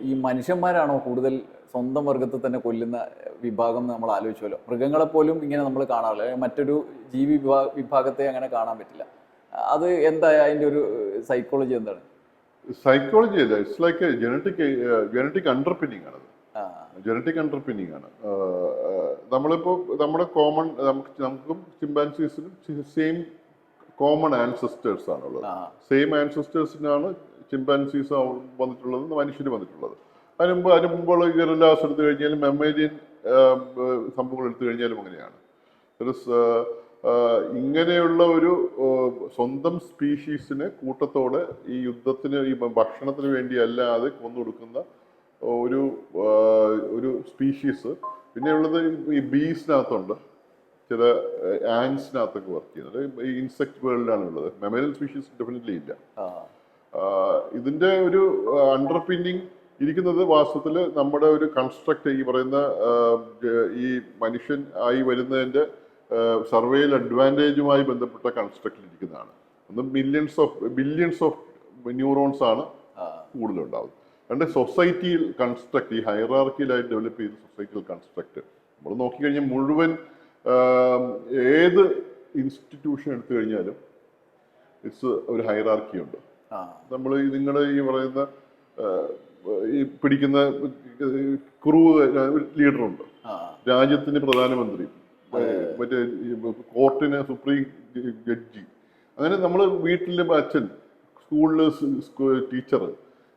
ഈ മനുഷ്യന്മാരാണോ കൂടുതൽ സ്വന്തം വർഗത്തെ തന്നെ കൊല്ലുന്ന വിഭാഗം എന്ന് നമ്മൾ ആലോചിച്ചുവല്ലോ. മൃഗങ്ങളെപ്പോലും ഇങ്ങനെ നമ്മൾ കാണാറില്ല, മറ്റൊരു ജീവി വിഭാഗത്തെ അങ്ങനെ കാണാൻ പറ്റില്ല. അത് എന്താ അതിൻ്റെ ഒരു സൈക്കോളജി എന്താണ്? സൈക്കോളജി അല്ല, ഇറ്റ്സ് ലൈക്ക് ജനറ്റിക് അണ്ടർപിന്നിങ് ആണ്. ജനറ്റിക് അണ്ടർപിന്നിങ് ആണ്. നമ്മളിപ്പോൾ നമ്മുടെ കോമൺ നമുക്കും ചിമ്പാൻസീസിനും സെയിം കോമൺ ആൻസെസ്റ്റേഴ്സ് ആണുള്ളത്. സെയിം ആൻസെസ്റ്റേഴ്സിനാണ് ചിമ്പാൻസീസ് വന്നിട്ടുള്ളത്, മനുഷ്യർ വന്നിട്ടുള്ളത്. അതിന് മുമ്പുള്ള ഗറില്ലാസ് എടുത്തു കഴിഞ്ഞാലും മെമ്മേരിയൻ സംഭവങ്ങൾ എടുത്തു കഴിഞ്ഞാലും അങ്ങനെയാണ്. ഇങ്ങനെയുള്ള ഒരു സ്വന്തം സ്പീഷീസിനെ കൂട്ടത്തോടെ ഈ യുദ്ധത്തിന്, ഈ ഭക്ഷണത്തിന് വേണ്ടി അല്ലാതെ കൊന്നൊടുക്കുന്ന ഒരു സ്പീഷീസ്. പിന്നെയുള്ളത് ഈ ബീസിനകത്തുണ്ട്, ചില ആൻസിനകത്തൊക്കെ വർക്ക് ചെയ്യുന്നത്. ഈ ഇൻസെക്ട് വേൾഡിലാണ് ഉള്ളത്. മെമ്മേരിയൽ സ്പീഷീസ് ഡെഫിനറ്റ്ലി ഇല്ല. ഇതിന്റെ ഒരു അണ്ടർപിന്നിങ് ഇരിക്കുന്നത് വാസ്തവത്തിൽ നമ്മുടെ ഒരു കൺസ്ട്രക്ട്, ഈ പറയുന്ന ഈ മനുഷ്യൻ ആയി വരുന്നതിന്റെ സർവേയിൽ അഡ്വാൻറ്റേജുമായി ബന്ധപ്പെട്ട കൺസ്ട്രക്റ്റിൽ ഇരിക്കുന്നതാണ്. ഒന്ന് ബില്യൺസ് ഓഫ് ന്യൂറോൺസ് ആണ് കൂടുതലുണ്ടാവുന്നത്. രണ്ട് സൊസൈറ്റിയിൽ കൺസ്ട്രക്ട്, ഈ ഹൈറാർക്കിയിലായിട്ട് ഡെവലപ്പ് ചെയ്ത സൊസൈറ്റിയിൽ കൺസ്ട്രക്ട് നമ്മൾ നോക്കിക്കഴിഞ്ഞാൽ മുഴുവൻ ഏത് ഇൻസ്റ്റിറ്റ്യൂഷൻ എടുത്തു കഴിഞ്ഞാലും ഇറ്റ്സ് ഒരു ഹൈറാർക്കി ഉണ്ട്. നമ്മൾ നിങ്ങൾ ഈ പറയുന്ന ഈ പിടിക്കുന്ന ക്രൂ ലീഡറുണ്ട്, രാജ്യത്തിന് പ്രധാനമന്ത്രി, മറ്റേ കോർട്ടിന് സുപ്രീം ജഡ്ജി, അങ്ങനെ നമ്മൾ വീട്ടിലെ അച്ഛൻ, സ്കൂളില് ടീച്ചർ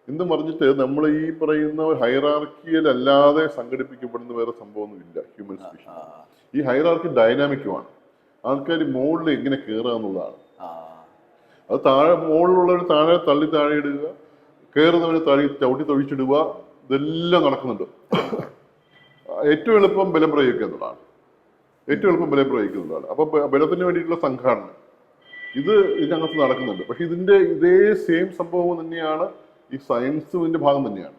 എന്ന് പറഞ്ഞിട്ട് നമ്മൾ ഈ പറയുന്ന ഹൈറാർക്കിയലല്ലാതെ സംഘടിപ്പിക്കപ്പെടുന്ന വേറെ സംഭവമൊന്നുമില്ല ഹ്യൂമൻ സ്പീഷീസ്. ഈ ഹൈറാർക്കി ഡൈനാമിക്കുമാണ്. ആൾക്കാർ മുകളിൽ എങ്ങനെ കയറുക എന്നുള്ളതാണ്. അത് മുകളിലുള്ളവർ താഴെ താഴെ ഇടുക, കയറുന്നവർ ചവിട്ടി തൊഴിച്ചിടുക, ഇതെല്ലാം നടക്കുന്നുണ്ട്. ഏറ്റവും എളുപ്പം ബലം പ്രയോഗിക്കുക എന്നുള്ളതാണ്. അപ്പൊ ബലത്തിന് വേണ്ടിയിട്ടുള്ള സംഘാടനം ഇതിനകത്ത് നടക്കുന്നുണ്ട്. പക്ഷെ ഇതേ സെയിം സംഭവം തന്നെയാണ് ഈ സയൻസും ഇതിന്റെ ഭാഗം തന്നെയാണ്,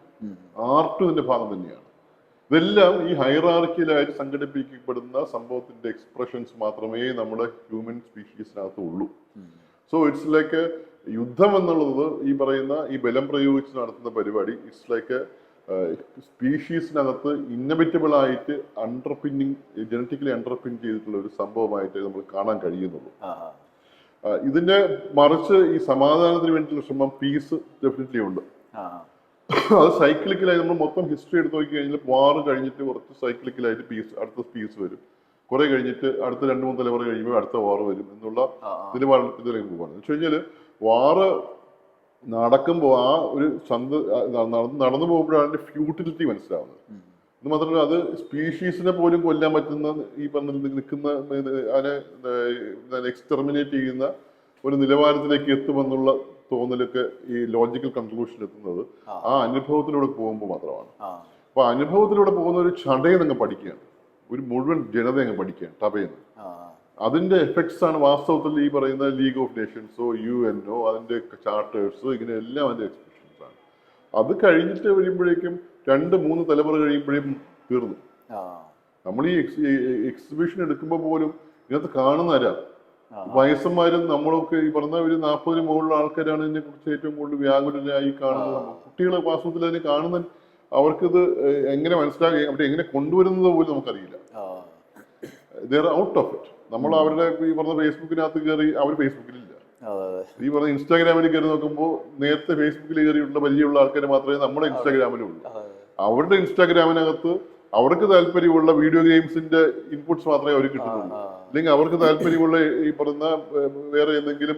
ആർട്ടും ഇതിന്റെ ഭാഗം തന്നെയാണ്. ഇതെല്ലാം ഈ ഹൈറാർക്കിയിലായിട്ട് സംഘടിപ്പിക്കപ്പെടുന്ന സംഭവത്തിന്റെ എക്സ്പ്രഷൻസ് മാത്രമേ നമ്മുടെ ഹ്യൂമൻ സ്പീഷീസിനകത്ത് ഉള്ളൂ. സോ ഇറ്റ്സ് ലൈക്ക് യുദ്ധം എന്നുള്ളത്, ഈ പറയുന്ന ഈ ബലം പ്രയോഗിച്ച് നടത്തുന്ന പരിപാടി, ഇറ്റ്സ് ലൈക്ക് സ്പീഷീസിനകത്ത് ഇന്നബിറ്റബിൾ ആയിട്ട് ജനറ്റിക്കലി അണ്ടർപിൻ ചെയ്തിട്ടുള്ള ഒരു സംഭവമായിട്ട് നമ്മൾ കാണാൻ കഴിയുന്നുള്ളൂ. ഇതിന്റെ മറിച്ച് ഈ സമാധാനത്തിന് വേണ്ടിയിട്ടുള്ള ശ്രമം, പീസ് ഡെഫിനറ്റ്ലി ഉണ്ട്. അത് സൈക്ലിക്കലായി നമ്മൾ മൊത്തം ഹിസ്റ്ററി എടുത്ത് നോക്കി കഴിഞ്ഞാൽ വാർ കഴിഞ്ഞിട്ട് കുറച്ച് സൈക്ലിക്കലായിട്ട് അടുത്ത പീസ് വരും, കുറെ കഴിഞ്ഞിട്ട് അടുത്ത 2-3 തലമുറ കഴിയുമ്പോൾ അടുത്ത വാർ വരും എന്നുള്ള ഇതിലേക്ക് പോവാണ്. എന്ന് വെച്ച് കഴിഞ്ഞാല് വാറ് നടക്കുമ്പോൾ ആ ഒരു നടന്നു പോകുമ്പോഴാണ് അതിന്റെ ഫ്യൂട്ടിലിറ്റി മനസ്സിലാവുന്നത്. ഇത് മാത്രമല്ല, അത് സ്പീഷീസിനെ പോലും കൊല്ലാൻ പറ്റുന്ന, ഈ പറഞ്ഞ നിൽക്കുന്ന അതിനെ എക്സ്റ്റർമിനേറ്റ് ചെയ്യുന്ന ഒരു നിലവാരത്തിലേക്ക് എത്തുമെന്നുള്ള തോന്നലൊക്കെ ഈ ലോജിക്കൽ കൺക്ലൂഷൻ എത്തുന്നത് ആ അനുഭവത്തിലൂടെ പോകുമ്പോൾ മാത്രമാണ്. അപ്പൊ അനുഭവത്തിലൂടെ പോകുന്ന ഒരു ചടയെ അങ്ങ് പഠിക്കുകയാണ്, ഒരു മുഴുവൻ ജനതയെ അങ്ങ് പഠിക്കുകയാണ് ടബയെന്ന്. അതിന്റെ എഫക്ട്സ് ആണ് വാസ്തവത്തിൽ ഈ പറയുന്ന ലീഗ് ഓഫ് നേഷൻസോ UN-ഓ അതിന്റെ ചാർട്ടേഴ്സ്, ഇങ്ങനെ എല്ലാം അതിന്റെ എക്സ്പ്രഷൻസ് ആണ്. അത് കഴിഞ്ഞിട്ട് വരുമ്പോഴേക്കും 2-3 തലമുറ കഴിയുമ്പോഴേക്കും തീർന്നു. നമ്മൾ ഈ എക്സിബിഷൻ എടുക്കുമ്പോൾ പോലും ഇതിനകത്ത് കാണുന്നവരാ വയസ്സന്മാരും നമ്മളൊക്കെ ഈ പറഞ്ഞ ഒരു 40-ന് മുകളിലുള്ള ആൾക്കാരാണ് ഇതിനെ കുറിച്ച് ഏറ്റവും കൂടുതൽ വ്യാകുലരായി കാണുന്നത്. കുട്ടികളെ വാസ്തവത്തിൽ അതിനെ കാണുന്ന അവർക്കിത് എങ്ങനെ മനസ്സിലാക്കി അവിടെ എങ്ങനെ കൊണ്ടുവരുന്നത് പോലും നമുക്കറിയില്ല. They are out of it. നമ്മൾ അവരുടെ ഈ പറഞ്ഞ ഫേസ്ബുക്കിനകത്ത് കയറി, അവർ ഫേസ്ബുക്കിലില്ല. ഈ പറഞ്ഞ ഇൻസ്റ്റാഗ്രാമിൽ കയറി നോക്കുമ്പോൾ നേരത്തെ ഫേസ്ബുക്കിൽ കയറിയുള്ള പരിചയമുള്ള ആൾക്കാർ മാത്രമേ നമ്മുടെ ഇൻസ്റ്റാഗ്രാമിലുള്ളൂ. അവരുടെ ഇൻസ്റ്റാഗ്രാമിനകത്ത് അവർക്ക് താല്പര്യമുള്ള വീഡിയോ ഗെയിംസിന്റെ ഇൻപുട്സ് മാത്രമേ അവർ കിട്ടുന്നുള്ളൂ. അല്ലെങ്കിൽ അവർക്ക് താല്പര്യമുള്ള ഈ പറഞ്ഞ വേറെ എന്തെങ്കിലും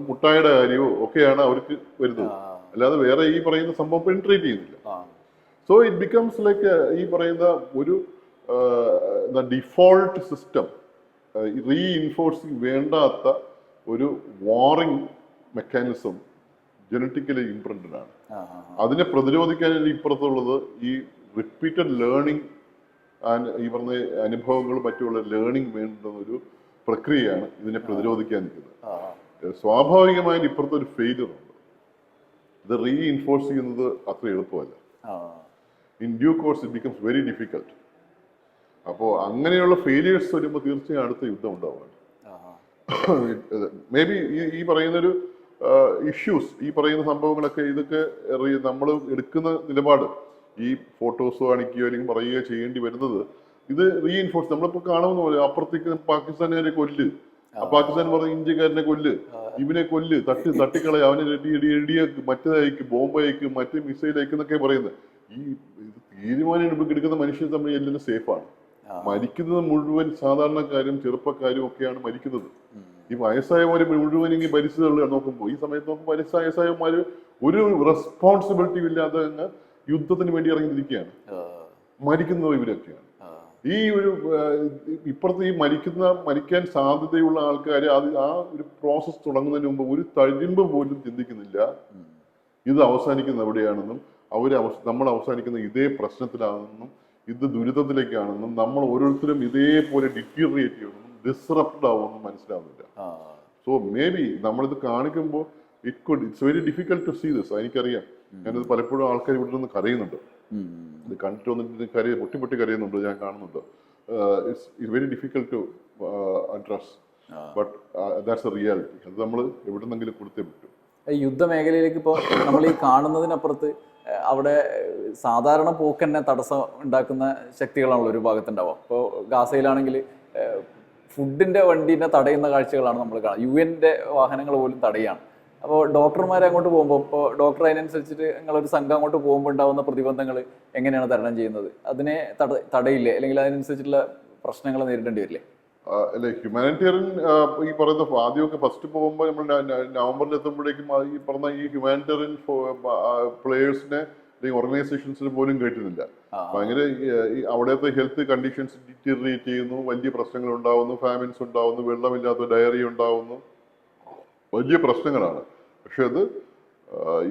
മുട്ടായുടെ കാര്യമോ ഒക്കെയാണ് അവർക്ക് വരുന്നത്. അല്ലാതെ വേറെ ഈ പറയുന്ന സംഭവം പെനിട്രേറ്റ് ചെയ്യുന്നില്ല. സോ ഇറ്റ് ബിക്കംസ് ലൈക്ക് ഈ പറയുന്ന ഒരു ഡിഫോൾട്ട് സിസ്റ്റം, റീഇൻഫോഴ്സിങ് വേണ്ടാത്ത ഒരു വാറിംഗ് മെക്കാനിസം ജനറ്റിക്കലി ഇംപ്രിന്റഡ് ആണ്. അതിനെ പ്രതിരോധിക്കാൻ ഇപ്പുറത്തുള്ളത് ഈ റിപ്പീറ്റഡ് ലേണിംഗ് ആൻഡ് ഈ പറഞ്ഞ അനുഭവങ്ങളും മറ്റുള്ള ലേണിംഗ് വേണ്ടുന്ന ഒരു പ്രക്രിയയാണ് ഇതിനെ പ്രതിരോധിക്കാൻ നിൽക്കുന്നത്. സ്വാഭാവികമായും ഇപ്പുറത്തൊരു ഫെയിലിയർ ഉണ്ട്. ഇത് റീഇൻഫോഴ്സ് ചെയ്യുന്നത് അത്ര എളുപ്പമല്ല. In due course it becomes very difficult. അപ്പോൾ അങ്ങനെയുള്ള ഫെയിലിയേഴ്സ് വരുമ്പോൾ തീർച്ചയായും അടുത്ത യുദ്ധം ഉണ്ടാവുകയാണ്. മേ ബി ഈ പറയുന്നൊരു ഇഷ്യൂസ്, ഈ പറയുന്ന സംഭവങ്ങളൊക്കെ ഇതൊക്കെ നമ്മൾ എടുക്കുന്ന നിലപാട്, ഈ ഫോട്ടോസ് കാണിക്കുകയോ അല്ലെങ്കിൽ പറയുകയോ ചെയ്യേണ്ടി വരുന്നത്, ഇത് റീഇൻഫോഴ്സ്. നമ്മളിപ്പോൾ കാണുന്ന പോലെ അപ്പുറത്തേക്ക് പാകിസ്ഥാനുകാരെ കൊല്ല്, പാകിസ്ഥാൻ പറഞ്ഞ ഇന്ത്യക്കാരനെ കൊല്ല്, ഇവനെ കൊല്ല്, തട്ടിക്കളയ, അവനെ ഇടിയാക്ക്, മറ്റേതയക്ക്, ബോംബ് അയക്ക്, മറ്റേ മിസൈൽ അയക്കുന്നൊക്കെ പറയുന്നത്. ഈ തീരുമാനം എടുക്കുന്ന മനുഷ്യർ തമ്മിൽ എല്ലാം സേഫാണ്. മരിക്കുന്നത് മുഴുവൻ സാധാരണക്കാരും ചെറുപ്പക്കാരും ഒക്കെയാണ് മരിക്കുന്നത്. ഈ വയസ്സായവര് മുഴുവൻ ഇങ്ങനെ ഭരിച്ചതുള്ള നോക്കുമ്പോൾ, ഈ സമയത്ത് നോക്കുമ്പോൾ വയസ്സായവന്മാര് ഒരു റെസ്പോൺസിബിലിറ്റി ഇല്ലാതെ അങ്ങ് യുദ്ധത്തിന് വേണ്ടി ഇറങ്ങിയിരിക്കുകയാണ്. മരിക്കുന്നത് ഇവരൊക്കെയാണ്. ഈ ഒരു ഇപ്പുറത്ത് ഈ മരിക്കാൻ സാധ്യതയുള്ള ആൾക്കാർ ആ ഒരു പ്രോസസ് തുടങ്ങുന്നതിന് മുമ്പ് ഒരു തഴിമ്പ് പോലും ചിന്തിക്കുന്നില്ല ഇത് അവസാനിക്കുന്നത് എവിടെയാണെന്നും, നമ്മൾ അവസാനിക്കുന്ന ഇതേ പ്രശ്നത്തിലാണെന്നും, ഇത് ദുരിതത്തിലേക്കാണെന്നും, നമ്മൾ ഓരോരുത്തരും ഇതേപോലെ ഡിറ്റീറിയേറ്റ് ചെയ്യണമെന്നും ഡിസ്റപ്റ്റഡ് ആവുമെന്നും മനസ്സിലാവുന്നില്ല. സോ മേ ബി നമ്മളിത് കാണിക്കുമ്പോൾ it's very difficult to see this. എനിക്കറിയാം, ഞാനിത് പലപ്പോഴും ആൾക്കാർ ഇവിടെ നിന്ന് കരയുന്നുണ്ട്, ഇത് കണ്ടിട്ട് വന്നിട്ട് പൊട്ടി കരയുന്നുണ്ട്, ഞാൻ കാണുന്നുണ്ട്. It's very difficult to address, but that's a reality. അത് നമ്മൾ എവിടെ നിന്നെങ്കിലും കൊടുത്തേ പറ്റും. യുദ്ധമേഖലയിലേക്ക് ഇപ്പോൾ നമ്മൾ ഈ കാണുന്നതിനപ്പുറത്ത് അവിടെ സാധാരണ പോക്ക് തന്നെ തടസ്സം ഉണ്ടാക്കുന്ന ശക്തികളാണല്ലോ ഒരു ഭാഗത്തുണ്ടാവുക. ഇപ്പോൾ ഗാസയിലാണെങ്കിൽ ഫുഡിൻ്റെ വണ്ടീനെ തടയുന്ന കാഴ്ചകളാണ് നമ്മൾ കാണുന്നത്. UN-ന്റെ വാഹനങ്ങൾ പോലും തടയുകയാണ്. അപ്പോൾ ഡോക്ടർമാരെ അങ്ങോട്ട് പോകുമ്പോൾ, ഇപ്പോൾ ഡോക്ടർ അതിനനുസരിച്ചിട്ട് നിങ്ങളൊരു സംഘം അങ്ങോട്ട് പോകുമ്പോൾ ഉണ്ടാകുന്ന പ്രതിബന്ധങ്ങൾ എങ്ങനെയാണ് തരണം ചെയ്യുന്നത്? അതിനെ തടയില്ലേ, അല്ലെങ്കിൽ അതിനനുസരിച്ചിട്ടുള്ള പ്രശ്നങ്ങൾ നേരിടേണ്ടി വരില്ലേ? അല്ലെ, ഹ്യൂമാനിറ്റേറിയൻ ഈ പറയുന്ന ആദ്യമൊക്കെ ഫസ്റ്റ് പോകുമ്പോൾ നമ്മൾ നവംബറിൽ എത്തുമ്പോഴേക്കും ഈ പറഞ്ഞ ഈ ഹ്യൂമാനിറ്റേറിയൻ പ്ലേയേഴ്സിനെ അല്ലെങ്കിൽ ഓർഗനൈസേഷൻസിന് പോലും കേട്ടുന്നില്ല. ഭയങ്കര അവിടുത്തെ ഹെൽത്ത് കണ്ടീഷൻസ് ഡിറ്റീറിയേറ്റ് ചെയ്യുന്നു, വലിയ പ്രശ്നങ്ങൾ ഉണ്ടാവുന്നു, ഫാമിൻസ് ഉണ്ടാവുന്നു, വെള്ളമില്ലാത്ത ഡയറി ഉണ്ടാവുന്നു, വലിയ പ്രശ്നങ്ങളാണ്. പക്ഷെ അത്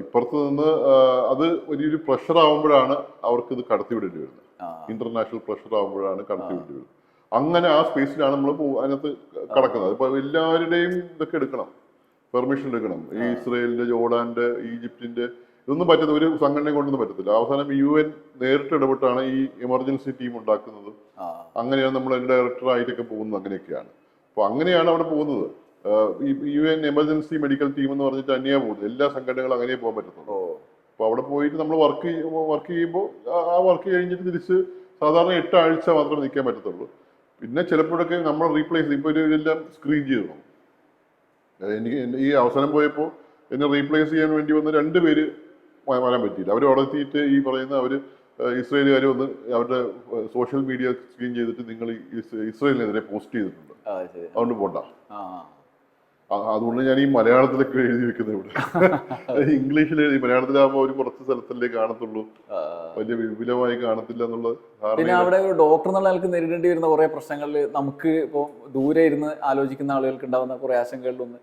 ഇപ്പുറത്ത് നിന്ന് അത് വലിയൊരു പ്രഷർ ആവുമ്പോഴാണ് അവർക്കിത് കടത്തിവിടേണ്ടി വരുന്നത്. ഇന്റർനാഷണൽ പ്രഷർ ആവുമ്പോഴാണ് കടത്തിവിടേണ്ടി വരുന്നത്. അങ്ങനെ ആ സ്പേസിലാണ് നമ്മൾ അതിനകത്ത് കടക്കുന്നത്. ഇപ്പൊ എല്ലാവരുടെയും ഇതൊക്കെ എടുക്കണം, പെർമിഷൻ എടുക്കണം. ഈ ഇസ്രയേലിന്റെ, ജോർഡാന്റെ, ഈജിപ്തിന്റെ, ഇതൊന്നും പറ്റുന്ന ഒരു സംഘടനയെ കൊണ്ടൊന്നും പറ്റത്തില്ല. അവസാനം UN നേരിട്ട് ഇടപെട്ടാണ് ഈ എമർജൻസി ടീം ഉണ്ടാക്കുന്നത്. അങ്ങനെയാണ് നമ്മൾ ഡയറക്ടറായിട്ടൊക്കെ പോകുന്നത്. അങ്ങനെയൊക്കെയാണ്. അപ്പൊ അങ്ങനെയാണ് അവിടെ പോകുന്നത്. ഈ UN എമർജൻസി മെഡിക്കൽ ടീം എന്ന് പറഞ്ഞിട്ട് തന്നെയാണ് പോകുന്നത്. എല്ലാ സംഘടനകളും അങ്ങനെ പോകാൻ പറ്റത്തുള്ളൂ. അപ്പൊ അവിടെ പോയിട്ട് നമ്മൾ വർക്ക് ചെയ്യുമ്പോൾ ആ വർക്ക് കഴിഞ്ഞിട്ട് തിരിച്ച് സാധാരണ 8 ആഴ്ച മാത്രമേ നിൽക്കാൻ പറ്റത്തുള്ളൂ. പിന്നെ ചിലപ്പോഴൊക്കെ നമ്മൾ റീപ്ലേസ്, ഇപ്പോൾ ഇതെല്ലാം സ്ക്രീൻ ചെയ്തു. എനിക്ക് ഈ അവസരം പോയപ്പോൾ എന്നെ റീപ്ലേസ് ചെയ്യാൻ വേണ്ടി വന്ന 2 പേര് വരാൻ പറ്റിയില്ല. അവർ അവിടെ എത്തിയിട്ട് ഈ പറയുന്ന അവർ ഇസ്രയേലുകാർ വന്ന് അവരുടെ സോഷ്യൽ മീഡിയ സ്ക്രീൻ ചെയ്തിട്ട് നിങ്ങൾ ഇസ്രയേലിനെതിരെ പോസ്റ്റ് ചെയ്തിട്ടുണ്ട്, അതുകൊണ്ട് പോണ്ട. അതുകൊണ്ട് ഞാൻ ഈ മലയാളത്തിലൊക്കെ എഴുതി വെക്കുന്നത് ഇവിടെ. ഇംഗ്ലീഷിൽ എഴുതി, മലയാളത്തിലാകുമ്പോൾ ഒരു കുറച്ച് സ്ഥലത്തല്ലേ കാണത്തുള്ളൂ, വലിയ വിപുലമായി കാണത്തില്ല എന്നുള്ളത്. പിന്നെ അവിടെ ഒരു ഡോക്ടർ എന്നുള്ള ആൾക്ക് നേരിടേണ്ടി വരുന്ന കുറെ പ്രശ്നങ്ങളിൽ നമുക്ക് ഇപ്പോൾ ദൂരെ ഇരുന്ന് ആലോചിക്കുന്ന ആളുകൾക്ക് ഉണ്ടാകുന്ന കുറെ ആശങ്കകളിലൊന്ന്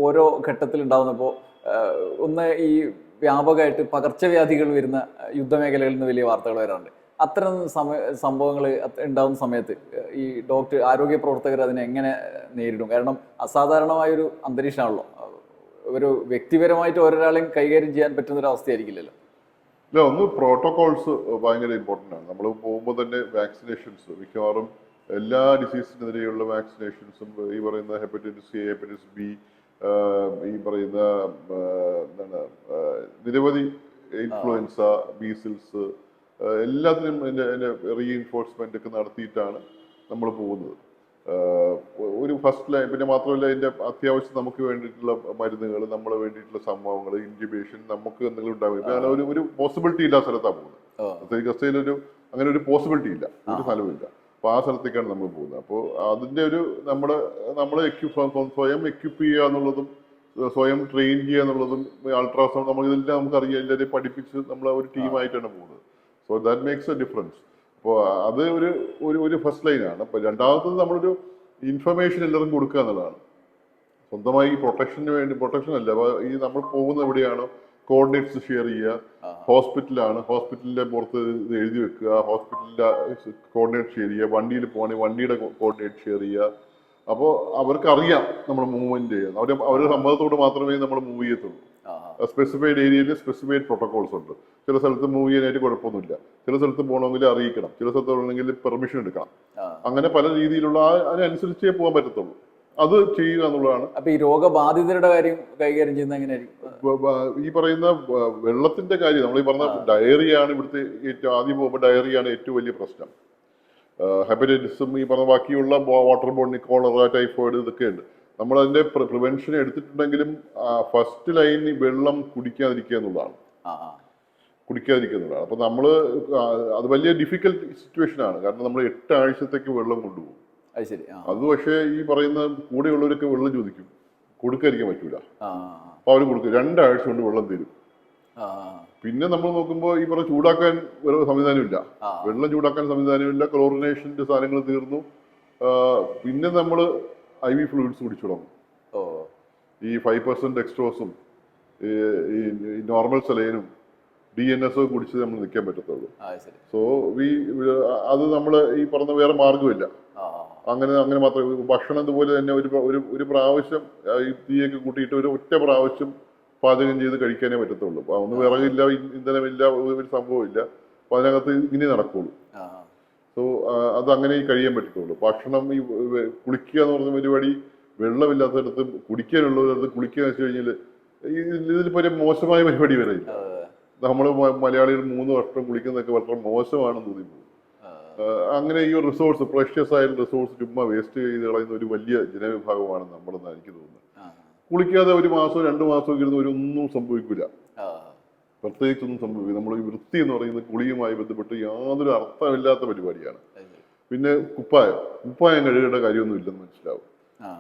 ഓരോ ഘട്ടത്തിൽ ഉണ്ടാകുന്നപ്പോൾ ഒന്ന് ഈ വ്യാപകമായിട്ട് പകർച്ചവ്യാധികൾ വരുന്ന യുദ്ധമേഖലകളിൽ നിന്ന് വലിയ വാർത്തകൾ വരാറുണ്ട്. അത്തരം സംഭവങ്ങൾ ഉണ്ടാകുന്ന സമയത്ത് ഈ ആരോഗ്യ പ്രവർത്തകർ അതിനെ എങ്ങനെ നേരിടും? കാരണം അസാധാരണമായൊരു അന്തരീക്ഷമാണല്ലോ, ഒരു വ്യക്തിപരമായിട്ട് ഓരോരാളെയും കൈകാര്യം ചെയ്യാൻ പറ്റുന്ന ഒരു അവസ്ഥയായിരിക്കില്ലല്ലോ. ഇല്ല, ഒന്ന് പ്രോട്ടോകോൾസ് ഭയങ്കര ഇമ്പോർട്ടൻ്റ് ആണ്. നമ്മൾ പോകുമ്പോൾ തന്നെ വാക്സിനേഷൻസ്, മിക്കവാറും എല്ലാ ഡിസീസിനെതിരെയുള്ള വാക്സിനേഷൻസും, ഈ പറയുന്ന ഹെപ്പറ്റൈറ്റിസ് A, ഹെപ്പറ്റൈറ്റിസ് B, ഈ പറയുന്ന എന്താണ് നിരവധി ഇൻഫ്ലുവൻസ, മീസിൽസ്, എല്ലാത്തിനും അതിൻ്റെ റീഇൻഫോഴ്സ്മെൻ്റ് ഒക്കെ നടത്തിയിട്ടാണ് നമ്മൾ പോകുന്നത്. ഒരു ഫസ്റ്റ് ലൈൻ. പിന്നെ മാത്രമല്ല അതിൻ്റെ അത്യാവശ്യം നമുക്ക് വേണ്ടിയിട്ടുള്ള മരുന്നുകൾ, നമ്മളെ വേണ്ടിയിട്ടുള്ള സംഭവങ്ങൾ, ഇൻക്യുബേഷൻ, നമുക്ക് എന്തെങ്കിലും ഉണ്ടാവും. ഒരു പോസിബിലിറ്റി ഇല്ലാത്ത സ്ഥലത്താണ് പോകുന്നത്. ഗസയിലൊരു അങ്ങനെ ഒരു പോസിബിലിറ്റി ഇല്ല, ഒരു സ്ഥലമില്ല. അപ്പോൾ ആ സ്ഥലത്തേക്കാണ് നമ്മൾ പോകുന്നത്. അപ്പോൾ അതിൻ്റെ ഒരു നമ്മളെ സ്വയം എക്യുപ്പ് ചെയ്യുക എന്നുള്ളതും സ്വയം ട്രെയിൻ ചെയ്യുക എന്നുള്ളതും, അൾട്രാസൗണ്ട്, നമുക്കിതെല്ലാം നമുക്കറിയാം, എല്ലാവരെയും പഠിപ്പിച്ച് നമ്മൾ ഒരു ടീമായിട്ടാണ് പോകുന്നത്. So that makes A difference. അപ്പോൾ അത് ഒരു ഫസ്റ്റ് ലൈനാണ്. അപ്പോൾ രണ്ടാമത്തത് നമ്മളൊരു ഇൻഫർമേഷൻ എല്ലാവർക്കും കൊടുക്കുക എന്നുള്ളതാണ്. സ്വന്തമായി പ്രൊട്ടക്ഷന് വേണ്ടി, പ്രൊട്ടക്ഷൻ അല്ല, ഈ നമ്മൾ പോകുന്ന എവിടെയാണോ കോർഡിനേറ്റ്സ് ഷെയർ ചെയ്യുക. ഹോസ്പിറ്റലാണ്, ഹോസ്പിറ്റലിൻ്റെ പുറത്ത് ഇത് എഴുതി വെക്കുക, ഹോസ്പിറ്റലിൻ്റെ കോർഡിനേറ്റ് ഷെയർ ചെയ്യുക. വണ്ടിയിൽ പോകണമെങ്കിൽ വണ്ടിയുടെ കോർഡിനേറ്റ് ഷെയർ ചെയ്യുക. അപ്പോൾ അവർക്ക് അറിയാം നമ്മൾ മൂവ്മെന്റ് ചെയ്യാൻ. അവരുടെ സമ്മതത്തോട് മാത്രമേ നമ്മൾ മൂവ് ചെയ്യത്തുള്ളൂ. സ്പെസിഫൈഡ് ഏരിയയിൽ സ്പെസിഫൈഡ് പ്രോട്ടോകോൾസ് ഉണ്ട്. ചില സ്ഥലത്ത് മൂവ് ചെയ്യാനായിട്ട് കുഴപ്പമൊന്നുമില്ല, ചില സ്ഥലത്ത് പോകണമെങ്കിൽ അറിയിക്കണം, ചില സ്ഥലത്ത് പോകണമെങ്കിൽ പെർമിഷൻ എടുക്കണം. അങ്ങനെ പല രീതിയിലുള്ള അതിനനുസരിച്ചേ പോകാൻ പറ്റത്തുള്ളൂ. അത് ചെയ്യുക എന്നുള്ളതാണ്. അപ്പൊ ഈ രോഗബാധിതരുടെ കാര്യം കൈകാര്യം ചെയ്യുന്ന എങ്ങനെയായിരിക്കും? ഈ പറയുന്ന വെള്ളത്തിന്റെ കാര്യം, നമ്മൾ ഈ പറഞ്ഞ ഡയറിയാണ് ഇവിടുത്തെ ഏറ്റവും ആദ്യം പോകുമ്പോൾ ഡയറിയാണ് ഏറ്റവും വലിയ പ്രശ്നം. ഹെപ്പറ്റൈറ്റിസും ഈ പറഞ്ഞ ബാക്കിയുള്ള വാട്ടർ ബോൺ, കോളറ, ടൈഫോയിഡ് ഇതൊക്കെ ഉണ്ട്. നമ്മൾ അതിന്റെ പ്രിവെൻഷൻ എടുത്തിട്ടുണ്ടെങ്കിലും ഫസ്റ്റ് ലൈൻ വെള്ളം കുടിക്കാതിരിക്കുക എന്നുള്ളതാണ്. അപ്പൊ നമ്മൾ അത് വലിയ ഡിഫിക്കൽട്ട് സിറ്റുവേഷൻ ആണ്. കാരണം നമ്മൾ 8 ആഴ്ചത്തേക്ക് വെള്ളം കൊണ്ടുപോകും. അത് പക്ഷേ ഈ പറയുന്ന കൂടെയുള്ളവരൊക്കെ വെള്ളം ചോദിക്കും, കൊടുക്കാതിരിക്കാൻ പറ്റൂല. അപ്പൊ അവർ കൊടുക്കും, 2 ആഴ്ച കൊണ്ട് വെള്ളം തരും. പിന്നെ നമ്മൾ നോക്കുമ്പോൾ ഈ പറഞ്ഞ ചൂടാക്കാൻ ഒരു സംവിധാനമില്ല, വെള്ളം ചൂടാക്കാൻ സംവിധാനമില്ല, ക്ലോറിനേഷന്റെ സാധനങ്ങൾ തീർന്നു. പിന്നെ നമ്മൾ IV ഫ്ലൂയിഡ്സ് കുടിച്ചു തുടങ്ങും. ഈ 5% ഡെക്സ്ട്രോസും ഈ നോർമൽ സലൈനും DNS കുടിച്ച് നമ്മൾ നിൽക്കാൻ പറ്റത്തുള്ളൂ. സോ അത് നമ്മൾ ഈ പറഞ്ഞ വേറെ മാർഗമില്ല. അങ്ങനെ മാത്രമേ ഭക്ഷണം ഇതുപോലെ തന്നെ ഒരു പ്രാവശ്യം ഈ തീയൊക്കെ കൂട്ടിയിട്ട് ഒറ്റ പ്രാവശ്യം പാചകം ചെയ്ത് കഴിക്കാനേ പറ്റത്തുള്ളൂ. ഒന്ന് വിറകില്ല, ഇന്ധനമില്ല, ഒരു സംഭവമില്ല. അപ്പൊ അതിനകത്ത് ഇങ്ങനെ നടക്കുള്ളൂ. സോ അത് അങ്ങനെ കഴിയാൻ പറ്റത്തുള്ളൂ. ഭക്ഷണം, ഈ കുളിക്കുക എന്ന് പറഞ്ഞ പരിപാടി, വെള്ളമില്ലാത്തടത്ത് കുടിക്കാനുള്ളവരടുത്ത് കുളിക്കുക എന്ന് വെച്ച് കഴിഞ്ഞാൽ ഇതിലിപ്പോ ഒരു മോശമായ പരിപാടി വരെ ഇല്ല. നമ്മൾ മലയാളികൾ 3 വർഷം കുളിക്കുന്നതൊക്കെ വളരെ മോശമാണെന്ന് തോന്നിപ്പോകും. അങ്ങനെ ഈ റിസോഴ്സ്, പ്രഷ്യസ് ആയ റിസോഴ്സ് ചുമ്മാ വേസ്റ്റ് ചെയ്ത് കളയുന്ന ഒരു വലിയ ജനവിഭാഗമാണ് നമ്മളെന്ന് എനിക്ക് തോന്നുന്നത്. കുളിക്കാതെ 1 മാസമോ 2 മാസമോ ഇരുന്ന് ഒന്നും സംഭവിക്കില്ല, പ്രത്യേകിച്ചൊന്നും സംഭവിക്കില്ല. നമ്മൾ ഈ വൃത്തി എന്ന് പറയുന്നത് കുളിയുമായി ബന്ധപ്പെട്ട് യാതൊരു അർത്ഥമില്ലാത്ത പരിപാടിയാണ്. പിന്നെ കുപ്പായം കഴുകേണ്ട കാര്യമൊന്നും ഇല്ലെന്ന് മനസ്സിലാവും.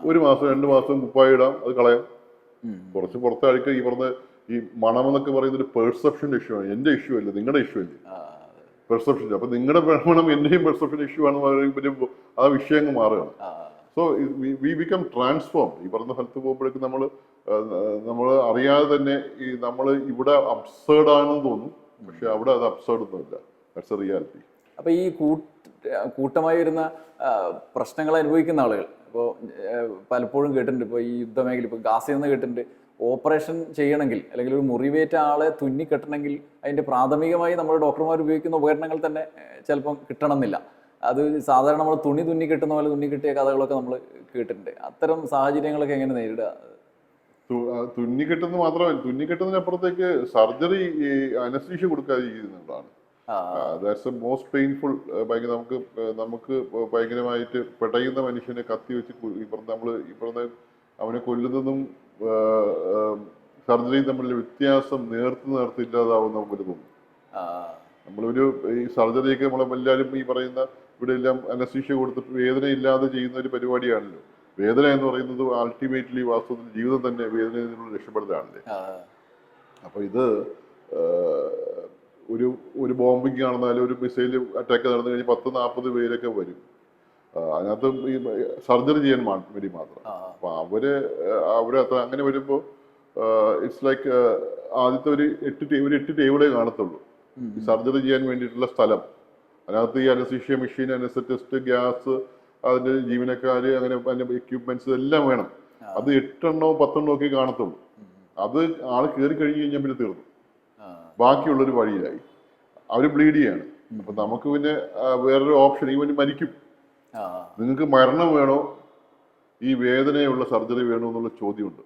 1 മാസം 2 മാസം കുപ്പായം ഇടാം, അത് കളയാം. കുറച്ച് പുറത്തെ അഴുക്ക്, ഈ പറഞ്ഞ ഈ മണം എന്നൊക്കെ പറയുന്ന ഒരു പെർസെപ്ഷൻ ഇഷ്യൂ ആണ്. എന്റെ ഇഷ്യൂ അല്ലേ, നിങ്ങളുടെ ഇഷ്യൂ അല്ലേ, പെർസെപ്ഷൻ. അപ്പൊ നിങ്ങളുടെ മണം എന്റെയും പെർസെപ്ഷൻ ഇഷ്യൂ ആണെന്ന് പറയുമ്പോൾ ആ വിഷയം അങ്ങ് മാറുകയാണ്. So we become transform. ഈ പറഞ്ഞ സ്ഥലത്ത് പോകുമ്പോഴേക്കും നമ്മൾ അറിയാതെ തന്നെ നമ്മൾ ഇവിടെ അബ്സേർഡ് ആണെന്ന് തോന്നും, പക്ഷെ അവിടെ അത് അബ്സേർഡ് ഒന്നുമില്ല. That's a reality. അപ്പൊ ഈ കൂട്ടമായി വരുന്ന പ്രശ്നങ്ങൾ അനുഭവിക്കുന്ന ആളുകൾ ഇപ്പോൾ പലപ്പോഴും കേട്ടിട്ടുണ്ട്. ഇപ്പോൾ ഈ യുദ്ധമേഖല, ഇപ്പോൾ ഗാസയിൽ നിന്ന് കേട്ടിട്ടുണ്ട്, ഓപ്പറേഷൻ ചെയ്യണമെങ്കിൽ അല്ലെങ്കിൽ ഒരു മുറിവേറ്റ ആളെ തുന്നിക്കെട്ടണമെങ്കിൽ അതിൻ്റെ പ്രാഥമികമായി നമ്മൾ ഡോക്ടർമാർ ഉപയോഗിക്കുന്ന ഉപകരണങ്ങൾ തന്നെ ചിലപ്പം കിട്ടണമെന്നില്ല. അത് സാധാരണ നമ്മൾ തുന്നി കെട്ടുന്ന പോലെ തുന്നി കെട്ടിയ കഥകളൊക്കെ നമ്മൾ കേട്ടിട്ടുണ്ട്. അത്തരം സാഹചര്യങ്ങളൊക്കെ എങ്ങനെ നേരിടുക? തുന്നിക്കെട്ടുന്ന മാത്രമല്ല, തുന്നിക്കെട്ടുന്നതിനപ്പുറത്തേക്ക് സർജറി അനസ്തീഷ്യ കൊടുക്കാതിരിക്കുന്നതാണ്. That's a most painful. ഭയങ്കര നമുക്ക് ഭയങ്കരമായിട്ട് പെടയുന്ന മനുഷ്യനെ കത്തി വെച്ച് ഈ പറഞ്ഞ അവനെ കൊല്ലുന്നതും സർജറിയും തമ്മിലുള്ള വ്യത്യാസം നേർത്തില്ലാതാവും നമുക്ക് തോന്നും. നമ്മളൊരു ഈ സർജറിയൊക്കെ നമ്മളെല്ലാവരും ഈ പറയുന്ന ഇവിടെ എല്ലാം അനസ്തീഷ്യ കൊടുത്തിട്ട് വേദന ഇല്ലാതെ ചെയ്യുന്ന ഒരു പരിപാടിയാണല്ലോ. വേദന എന്ന് പറയുന്നത് അൾട്ടിമേറ്റ്ലി വാസ്തവത്തിൽ ജീവിതം തന്നെ വേദനയിൽ നിന്നുള്ള രക്ഷപ്പെടലാണല്ലേ. അപ്പൊ ഇത് ഒരു ബോംബിങ് ആണെന്നാലും ഒരു മിസൈൽ അറ്റാക്ക് നടന്നു കഴിഞ്ഞാൽ 10-40 പേരൊക്കെ വരും. അതിനകത്ത് ഈ സർജറി ചെയ്യാൻ വേണ്ടി മാത്രം. അപ്പൊ അവര് അത്ര അങ്ങനെ വരുമ്പോ ഇറ്റ്സ് ലൈക്ക് ആദ്യത്തെ ഒരു 8 ടേബിളേ കാണത്തുള്ളൂ ഈ സർജറി ചെയ്യാൻ വേണ്ടിയിട്ടുള്ള സ്ഥലം. അതിനകത്ത് ഈ അനസ്തീഷ്യ മെഷീൻ, അനസ്തറ്റിസ്റ്റ്, ഗ്യാസ്, അതിന്റെ ജീവനക്കാര്, അങ്ങനെ അതിന്റെ എക്യുപ്മെന്റ്സ് എല്ലാം വേണം. അത് 8 10 ഒക്കെ കാണത്തുള്ളൂ. അത് ആള് കയറി കഴിഞ്ഞ് കഴിഞ്ഞാൽ പിന്നെ തീർന്നു, ബാക്കിയുള്ളൊരു വഴിയിലായി. അവര് ബ്ലീഡ് ചെയ്യാണ്. അപ്പൊ നമുക്ക് പിന്നെ വേറൊരു ഓപ്ഷൻ, ഇവന് മരിക്കും. നിങ്ങൾക്ക് മരണം വേണോ ഈ വേദനയുള്ള സർജറി വേണോ എന്നുള്ള ചോദ്യമുണ്ട്.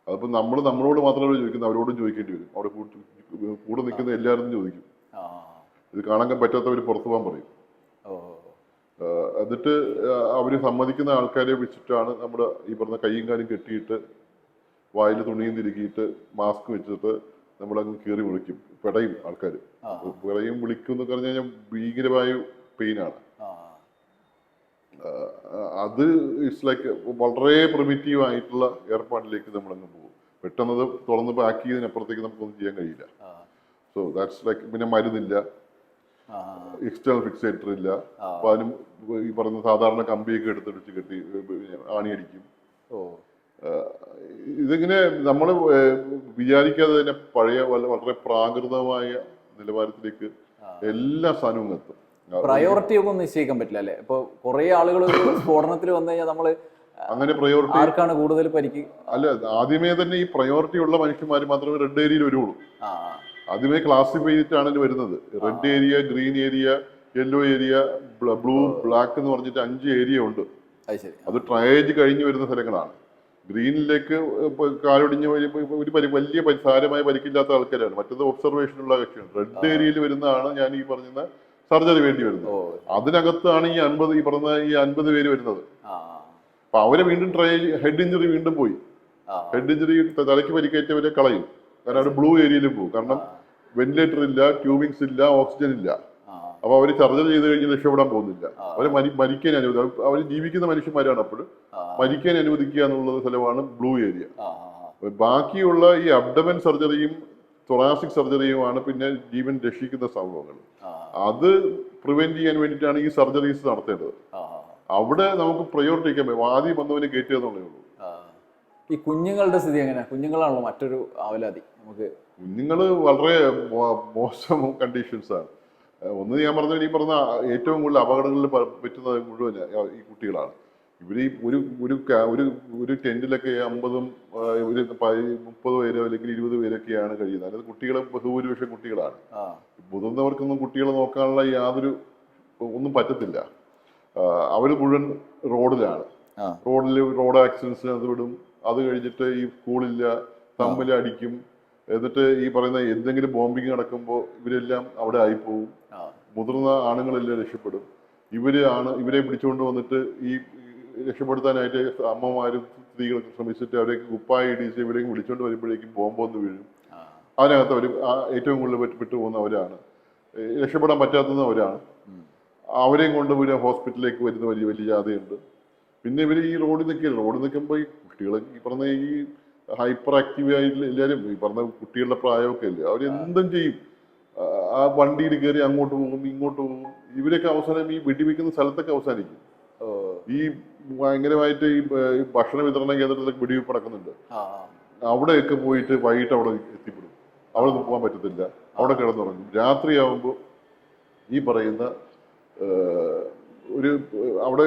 അതിപ്പോ നമ്മളോട് മാത്രമല്ല ചോദിക്കുന്നത്, അവരോടും ചോദിക്കേണ്ടി വരും. അവിടെ കൂടെ നിൽക്കുന്ന എല്ലാവരും ചോദിക്കും. ഇത് കാണാൻ പറ്റാത്തവർ പുറത്തു പോകാൻ പറയും. എന്നിട്ട് അവര് സമ്മതിക്കുന്ന ആൾക്കാരെ വെച്ചിട്ടാണ് നമ്മുടെ ഈ പറഞ്ഞ കയ്യും കാലും കെട്ടിയിട്ട് വായിൽ തുണിയും തിരുകിയിട്ട് മാസ്ക് വെച്ചിട്ട് നമ്മളങ്ങ് കീറി വിളിക്കും. പെടയും ആൾക്കാർ, പെടയും വിളിക്കും എന്ന് പറഞ്ഞു കഴിഞ്ഞാൽ ഭീകരമായ പെയിനാണ്. അത് ഇറ്റ്സ് ലൈക്ക് വളരെ പ്രിമിറ്റീവ് ആയിട്ടുള്ള ഏർപ്പാടിലേക്ക് നമ്മളങ്ങ് പോകും. പെട്ടെന്നത് തുറന്ന് പാക്ക് ചെയ്തതിനപ്പുറത്തേക്ക് നമുക്കൊന്നും ചെയ്യാൻ കഴിയില്ല. സോ ദാറ്റ്സ് ലൈക്ക്, പിന്നെ മരുന്നില്ല, എക്സ്റ്റേണൽ ഫിക്സേറ്റർ ഇല്ല. അപ്പൊ അതിനും ഈ പറഞ്ഞ സാധാരണ കമ്പിയൊക്കെ എടുത്തിടിച്ച് കെട്ടി ആണിയടിക്കും. ഇതിങ്ങനെ നമ്മൾ വിചാരിക്കാതെ തന്നെ പഴയ വളരെ പ്രാകൃതമായ നിലവാരത്തിലേക്ക് എല്ലാ സാധനവും എത്തും. പ്രയോറിറ്റി ഒക്കെ ഒന്നും നിശ്ചയിക്കാൻ പറ്റില്ല അല്ലെ? ഇപ്പൊ കുറെ ആളുകൾ സ്ഫോടനത്തിൽ വന്നു കഴിഞ്ഞാൽ നമ്മള് അങ്ങനെ പ്രയോറിറ്റി ആർക്കാണ് കൂടുതൽ പരിക്ക്? അല്ല, ആദ്യമേ തന്നെ ഈ പ്രയോറിറ്റി ഉള്ള മനുഷ്യന്മാർ മാത്രമേ റെഡ് ഏരിയയിൽ വരുള്ളൂ. ആദ്യമേ ക്ലാസിഫൈ ചെയ്തിട്ടാണ് വരുന്നത്. Red area, green area, yellow area, blue, black എന്ന് പറഞ്ഞിട്ട് 5 ഏരിയ ഉണ്ട്. അത് ശരി. അത് ട്രയേജ് കഴിഞ്ഞ് വരുന്ന സ്ഥലങ്ങളാണ്. ഗ്രീനിലേക്ക് കാലൊടിഞ്ഞ് വലിയ സാരമായ പരിക്കില്ലാത്ത ആൾക്കാരാണ്. മറ്റത് ഒബ്സർവേഷനുള്ള കക്ഷിയാണ്. റെഡ് ഏരിയയിൽ വരുന്നതാണ് ഞാൻ ഈ പറഞ്ഞ സർജറി വേണ്ടി വരുന്നത്. അതിനകത്താണ് ഈ 50 പേര് വരുന്നത്. അപ്പൊ അവരെ വീണ്ടും ഹെഡ് ഇഞ്ചുറി വീണ്ടും പോയി. ഹെഡ് ഇഞ്ചുറി തലയ്ക്ക് പരിക്കേറ്റവരെ കളയും. കാരണം അവർ ബ്ലൂ ഏരിയയിൽ പോകും. കാരണം വെന്റിലേറ്റർ ഇല്ല, ട്യൂബിങ്സ് ഇല്ല, ഓക്സിജൻ ഇല്ല. അപ്പൊ അവര് സർജറി ചെയ്ത് കഴിഞ്ഞ് രക്ഷപ്പെടാൻ പോകുന്നില്ല. അവരെ മരിക്കാൻ അനുവദിക്കുക. അവർ ജീവിക്കുന്ന മനുഷ്യന്മാരാണ്. അപ്പോൾ മരിക്കാൻ അനുവദിക്കുക എന്നുള്ളത് സ്ഥലമാണ് ബ്ലൂ ഏരിയ. ബാക്കിയുള്ള ഈ അബ്ഡമൻ സർജറിയും തൊറാസിക് സർജറിയുമാണ് പിന്നെ ജീവൻ രക്ഷിക്കുന്ന സംഭവങ്ങൾ. അത് പ്രിവെന്റ് ചെയ്യാൻ വേണ്ടിയിട്ടാണ് ഈ സർജറീസ് നടത്തേണ്ടത്. അവിടെ നമുക്ക് പ്രയോറിറ്റി വയ്ക്കാൻ പറ്റും. ആദ്യം വന്നവന് കയറ്റുക എന്നുള്ളതേ ഉള്ളൂ. ഈ കുഞ്ഞുങ്ങളുടെ സ്ഥിതി എങ്ങനെയാ? കുഞ്ഞുങ്ങളാണല്ലോ മറ്റൊരു ആവലാതി. നമുക്ക് കുഞ്ഞുങ്ങൾ വളരെ മോശം കണ്ടീഷൻസ് ആണ്. ഒന്ന് ഞാൻ പറഞ്ഞ ഏറ്റവും കൂടുതൽ അപകടങ്ങളിൽ പറ്റുന്നത് മുഴുവൻ ഈ കുട്ടികളാണ്. ഇവര് ഒരു ടെന്റിലൊക്കെ 50 ഒരു 30 പേരോ അല്ലെങ്കിൽ 20 പേരൊക്കെയാണ് കഴിയുന്നത്. അതായത് കുട്ടികളെ ബഹുഭൂരിപക്ഷം കുട്ടികളാണ്. മുതിർന്നവർക്കൊന്നും കുട്ടികളെ നോക്കാനുള്ള യാതൊരു ഒന്നും പറ്റത്തില്ല. അവർ മുഴുവൻ റോഡിലാണ്. റോഡ് ആക്സിഡൻസിനകത്ത് വിടും. അത് കഴിഞ്ഞിട്ട് ഈ സ്കൂളില്ല, തമ്മിൽ അടിക്കും. എന്നിട്ട് ഈ പറയുന്ന എന്തെങ്കിലും ബോംബിങ് നടക്കുമ്പോൾ ഇവരെല്ലാം അവിടെ ആയിപ്പോവും. മുതിർന്ന ആണുങ്ങളെല്ലാം രക്ഷപ്പെടും. ഇവരെ പിടിച്ചുകൊണ്ട് വന്നിട്ട് ഈ രക്ഷപ്പെടുത്താനായിട്ട് അമ്മമാരും സ്ത്രീകളൊക്കെ ശ്രമിച്ചിട്ട് അവരേക്ക് കുപ്പായ ഇടിച്ച് ഇവരേക്ക് വിളിച്ചുകൊണ്ട് വരുമ്പോഴേക്കും ബോംബൊന്ന് വീഴും. അതിനകത്ത് അവർ ഏറ്റവും കൂടുതൽ പെട്ടു പോകുന്നവരാണ്. രക്ഷപ്പെടാൻ പറ്റാത്തത് അവരാണ്. അവരെയും കൊണ്ട് പിന്നെ ഹോസ്പിറ്റലിലേക്ക് വരുന്ന വലിയ വലിയ ജാഥയുണ്ട്. പിന്നെ ഇവർ ഈ റോഡിൽ നിൽക്കുമ്പോൾ ഈ കുട്ടികളെ ഈ പറഞ്ഞ ഈ ഹൈപ്പർ ആക്റ്റീവ് ആയിട്ടുള്ള എല്ലാവരും ഈ പറഞ്ഞ കുട്ടികളുടെ പ്രായമൊക്കെ അല്ലേ, അവരെന്തും ചെയ്യും. ആ വണ്ടിയിൽ കയറി അങ്ങോട്ട് പോകും, ഇങ്ങോട്ട് പോകും. ഇവരൊക്കെ അവസാനം ഈ വെടിവെക്കുന്ന സ്ഥലത്തൊക്കെ അവസാനിക്കും. ഈ ഭയങ്കരമായിട്ട് ഈ ഭക്ഷണ വിതരണ കേന്ദ്രത്തിലൊക്കെ വെടിവെപ്പ് നടക്കുന്നുണ്ട്. അവിടെയൊക്കെ പോയിട്ട് വൈകിട്ട് അവിടെ എത്തിപ്പെടും. അവിടെ പോകാൻ പറ്റത്തില്ല. അവിടെ കിടന്നുറങ്ങും. രാത്രിയാവുമ്പോൾ ഈ പറയുന്ന അവിടെ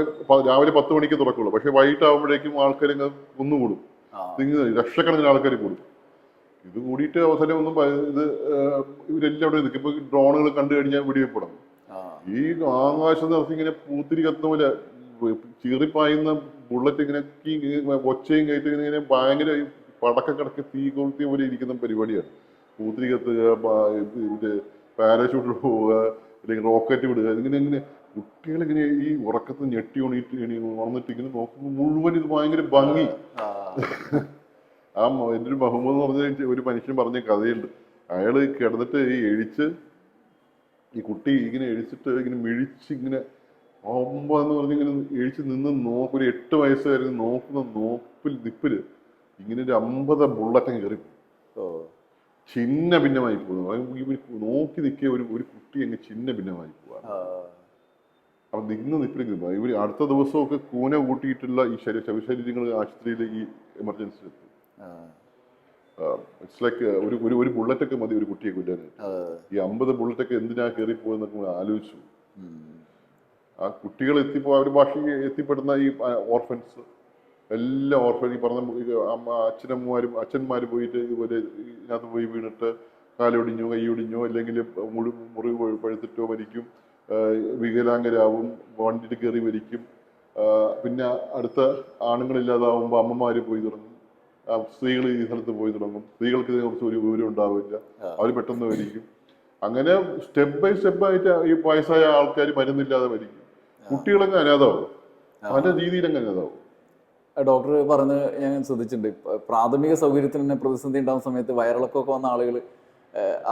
രാവിലെ 10 മണിക്ക് തുറക്കുള്ളൂ. പക്ഷെ വൈകിട്ടാവുമ്പോഴേക്കും ആൾക്കാരങ്ങ് കുന്നുകൂടും. ലക്ഷക്കണക്കിന് ആൾക്കാർ കൂടും. ഇത് കൂടിയിട്ട് അവസാനം ഒന്നും ഇവരെല്ലാം അവിടെ നിൽക്കും. ഇപ്പൊ ഡ്രോണുകൾ കണ്ടു കഴിഞ്ഞാൽ വെടിവെപ്പിടണം. ഈ ആകാശം നിറച്ച് ഇങ്ങനെ പൂത്തിരി കത്തുന്ന പോലെ ചീറിപ്പായുന്ന ബുള്ളറ്റ് ഇങ്ങനെ ഒച്ചയും കയറ്റി ഇങ്ങനെ ഭയങ്കര പടക്കടക്ക് തീ കൊളുത്തിയ പോലെ ഇരിക്കുന്ന പരിപാടിയാണ്. പൂത്തിരി കത്തുക, പാരഷൂട്ട് പോവുക, അല്ലെങ്കിൽ റോക്കറ്റ് വിടുക. ഇങ്ങനെ കുട്ടികളിങ്ങനെ ഈ ഉറക്കത്തിൽ ഞെട്ടി ഉണർന്നിട്ട് ഇങ്ങനെ നോക്കുമ്പോൾ മുഴുവൻ ഇത് ഭയങ്കര ഭംഗി. എൻ്റെ ഒരു മുഹമ്മദ് എന്ന് പറഞ്ഞ ഒരു മനുഷ്യൻ പറഞ്ഞ കഥയുണ്ട്. അയാള് കിടന്നിട്ട് ഈ കുട്ടി ഇങ്ങനെ എഴിച്ചിട്ട് ഇങ്ങനെ മിഴിച്ച് ഇങ്ങനെ എന്ന് പറഞ്ഞിങ്ങനെ എഴിച്ച് നിന്ന് നോക്കും. ഒരു 8 വയസ്സുകാരന് നോക്കുന്ന നിപ്പില് ഇങ്ങനെ ഒരു 50 ബുള്ളറ്റ് കയറി ചിന്ന ഭിന്നമായി പോകുന്നു. നോക്കി നിൽക്കിയ ഒരു കുട്ടി അങ്ങ് ചിന്ന ഭിന്നമായി പോവാണ്. അപ്പൊ നിപ്പിലേക്ക് ഇവര് അടുത്ത ദിവസമൊക്കെ കൂന കൂട്ടിയിട്ടുള്ള ഈ ശവശരീരങ്ങൾ ആശുപത്രിയിൽ ഈ എമർജൻസി എത്തും. ഇറ്റ്സ് ലൈക്ക് ഒരു ബുള്ളറ്റൊക്കെ മതി ഒരു കുട്ടിയെ കൊല്ലാനായിട്ട്. ഈ 50 ബുള്ളറ്റൊക്കെ എന്തിനാ കയറിപ്പോയെന്നൊക്കെ ആലോചിച്ചു. ആ കുട്ടികൾ എത്തിപ്പെടുന്ന ഈ ഓർഫൻസ് എല്ലാ ഈ പറഞ്ഞ അച്ഛന്മാര് പോയിട്ട് ഇതുപോലെ ഇതിനകത്ത് പോയി വീണിട്ട് കാലൊടിഞ്ഞോ കൈയൊടിഞ്ഞോ അല്ലെങ്കിൽ മുറിവ് പഴുത്തിട്ടോ മരിക്കും. വികലാംഗരാവും, വണ്ടിയിൽ കയറി മരിക്കും. പിന്നെ അടുത്ത ആണുങ്ങളില്ലാതാവുമ്പോൾ അമ്മമാര് പോയി തുടങ്ങും. സ്ത്രീകൾ ഈ സ്ഥലത്ത് പോയി തുടങ്ങും. സ്ത്രീകൾക്ക് ഇതിനെക്കുറിച്ച് ഒരു വിവരം ഉണ്ടാവില്ല. അവർ പെട്ടെന്ന് മരിക്കും. അങ്ങനെ സ്റ്റെപ്പ് ബൈ സ്റ്റെപ്പായിട്ട് ഈ വയസ്സായ ആൾക്കാർ മരുന്നില്ലാതെ മരിക്കും. കുട്ടികളങ്ങ് അനാഥാവും. പല രീതിയിലങ്ങ് അനാഥാവും. ഡോക്ടർ പറഞ്ഞ് ഞാൻ ശ്രദ്ധിച്ചിട്ടുണ്ട്, പ്രാഥമിക സൗകര്യത്തിന് തന്നെ പ്രതിസന്ധി ഉണ്ടാകുന്ന സമയത്ത് വയറിളക്കമൊക്കെ വന്ന ആളുകൾ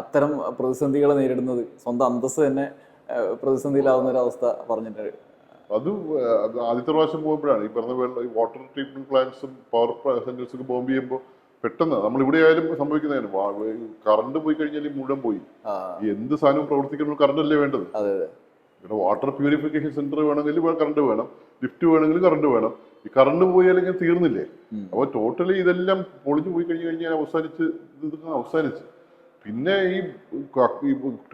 അത്തരം പ്രതിസന്ധികളെ നേരിടുന്നത് സ്വന്തം അന്തസ്സ് തന്നെ പ്രതിസന്ധിയിലാവുന്ന ഒരു അവസ്ഥ പറഞ്ഞിട്ടുണ്ട്. അത് ആദ്യത്തെ പ്രാവശ്യം പോകുമ്പോഴാണ് ഈ പറഞ്ഞ വാട്ടർ ട്രീറ്റ്മെന്റ് പ്ലാന്റ്സും പവർ സെന്റേഴ്സും ഒക്കെ ബോംബ് ചെയ്യുമ്പോൾ പെട്ടെന്ന് നമ്മൾ ഇവിടെ ആയാലും സംഭവിക്കുന്നതാണ്. കറണ്ട് പോയി കഴിഞ്ഞാൽ മുഴുവൻ പോയി. എന്ത് സാധനവും പ്രവർത്തിക്കുന്ന കറണ്ട് അല്ലേ വേണ്ടത്. പിന്നെ വാട്ടർ പ്യൂരിഫിക്കേഷൻ സെന്റർ വേണമെങ്കിൽ കറണ്ട് വേണം, ലിഫ്റ്റ് വേണമെങ്കിൽ കറണ്ട് വേണം. ഈ കറണ്ട് പോയി അല്ലെങ്കിൽ തീർന്നില്ലേ. അപ്പൊ ടോട്ടലി ഇതെല്ലാം പൊളിഞ്ഞു പോയി കഴിഞ്ഞാൽ അവസാനിച്ച് പിന്നെ ഈ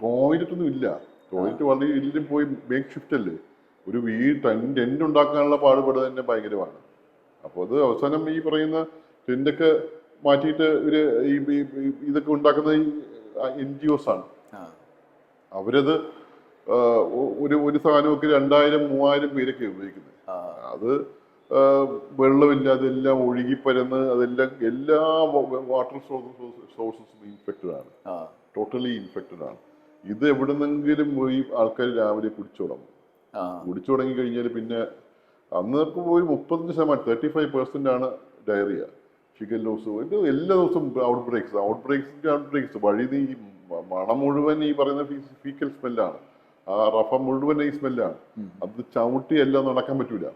ടോയ്ലറ്റ് ഒന്നും ഇല്ല. ടോയ്ലറ്റ് വളരെ എല്ലാം പോയി മേക്ക് ഷിഫ്റ്റ് അല്ലേ. ഒരു ടെന്റ് ഉണ്ടാക്കാനുള്ള പാടുപെടുക തന്നെ ഭയങ്കരമാണ്. അപ്പോൾ അത് അവസാനം ഈ പറയുന്ന ടെന്റൊക്കെ മാറ്റിയിട്ട് ഇതൊക്കെ ഉണ്ടാക്കുന്ന ഈ NGOs ആണ്. അവരത് ഒരു സാധനമൊക്കെ 2000-3000 പേരൊക്കെ ഉപയോഗിക്കുന്നത്. അത് വെള്ളമില്ല, അതെല്ലാം ഒഴുകിപ്പരന്ന് അതെല്ലാം എല്ലാ വാട്ടർ സോഴ്സസും ഇൻഫെക്റ്റഡ് ആണ്, ടോട്ടലി ഇൻഫെക്റ്റഡ് ആണ്. ഇത് എവിടെന്നെങ്കിലും പോയി ആൾക്കാർ രാവിലെ കുടിച്ചു തുടങ്ങും. കുടിച്ചു തുടങ്ങി കഴിഞ്ഞാൽ പിന്നെ അന്ന് പോയി 35%, 35% ആണ് ഡയറിയ, ഷിഗല്ലോസ്. ഇത് എല്ലാ ദിവസവും ഔട്ട്ബ്രേക്സ് വഴി ഈ മണം മുഴുവൻ ഈ പറയുന്ന ഫീക്കൽ സ്മെല്ലാണ്, ആ റഫ മുഴുവൻ ഈ സ്മെല്ലാണ്. അത് ചവിട്ടി എല്ലാം നടക്കാൻ പറ്റൂല.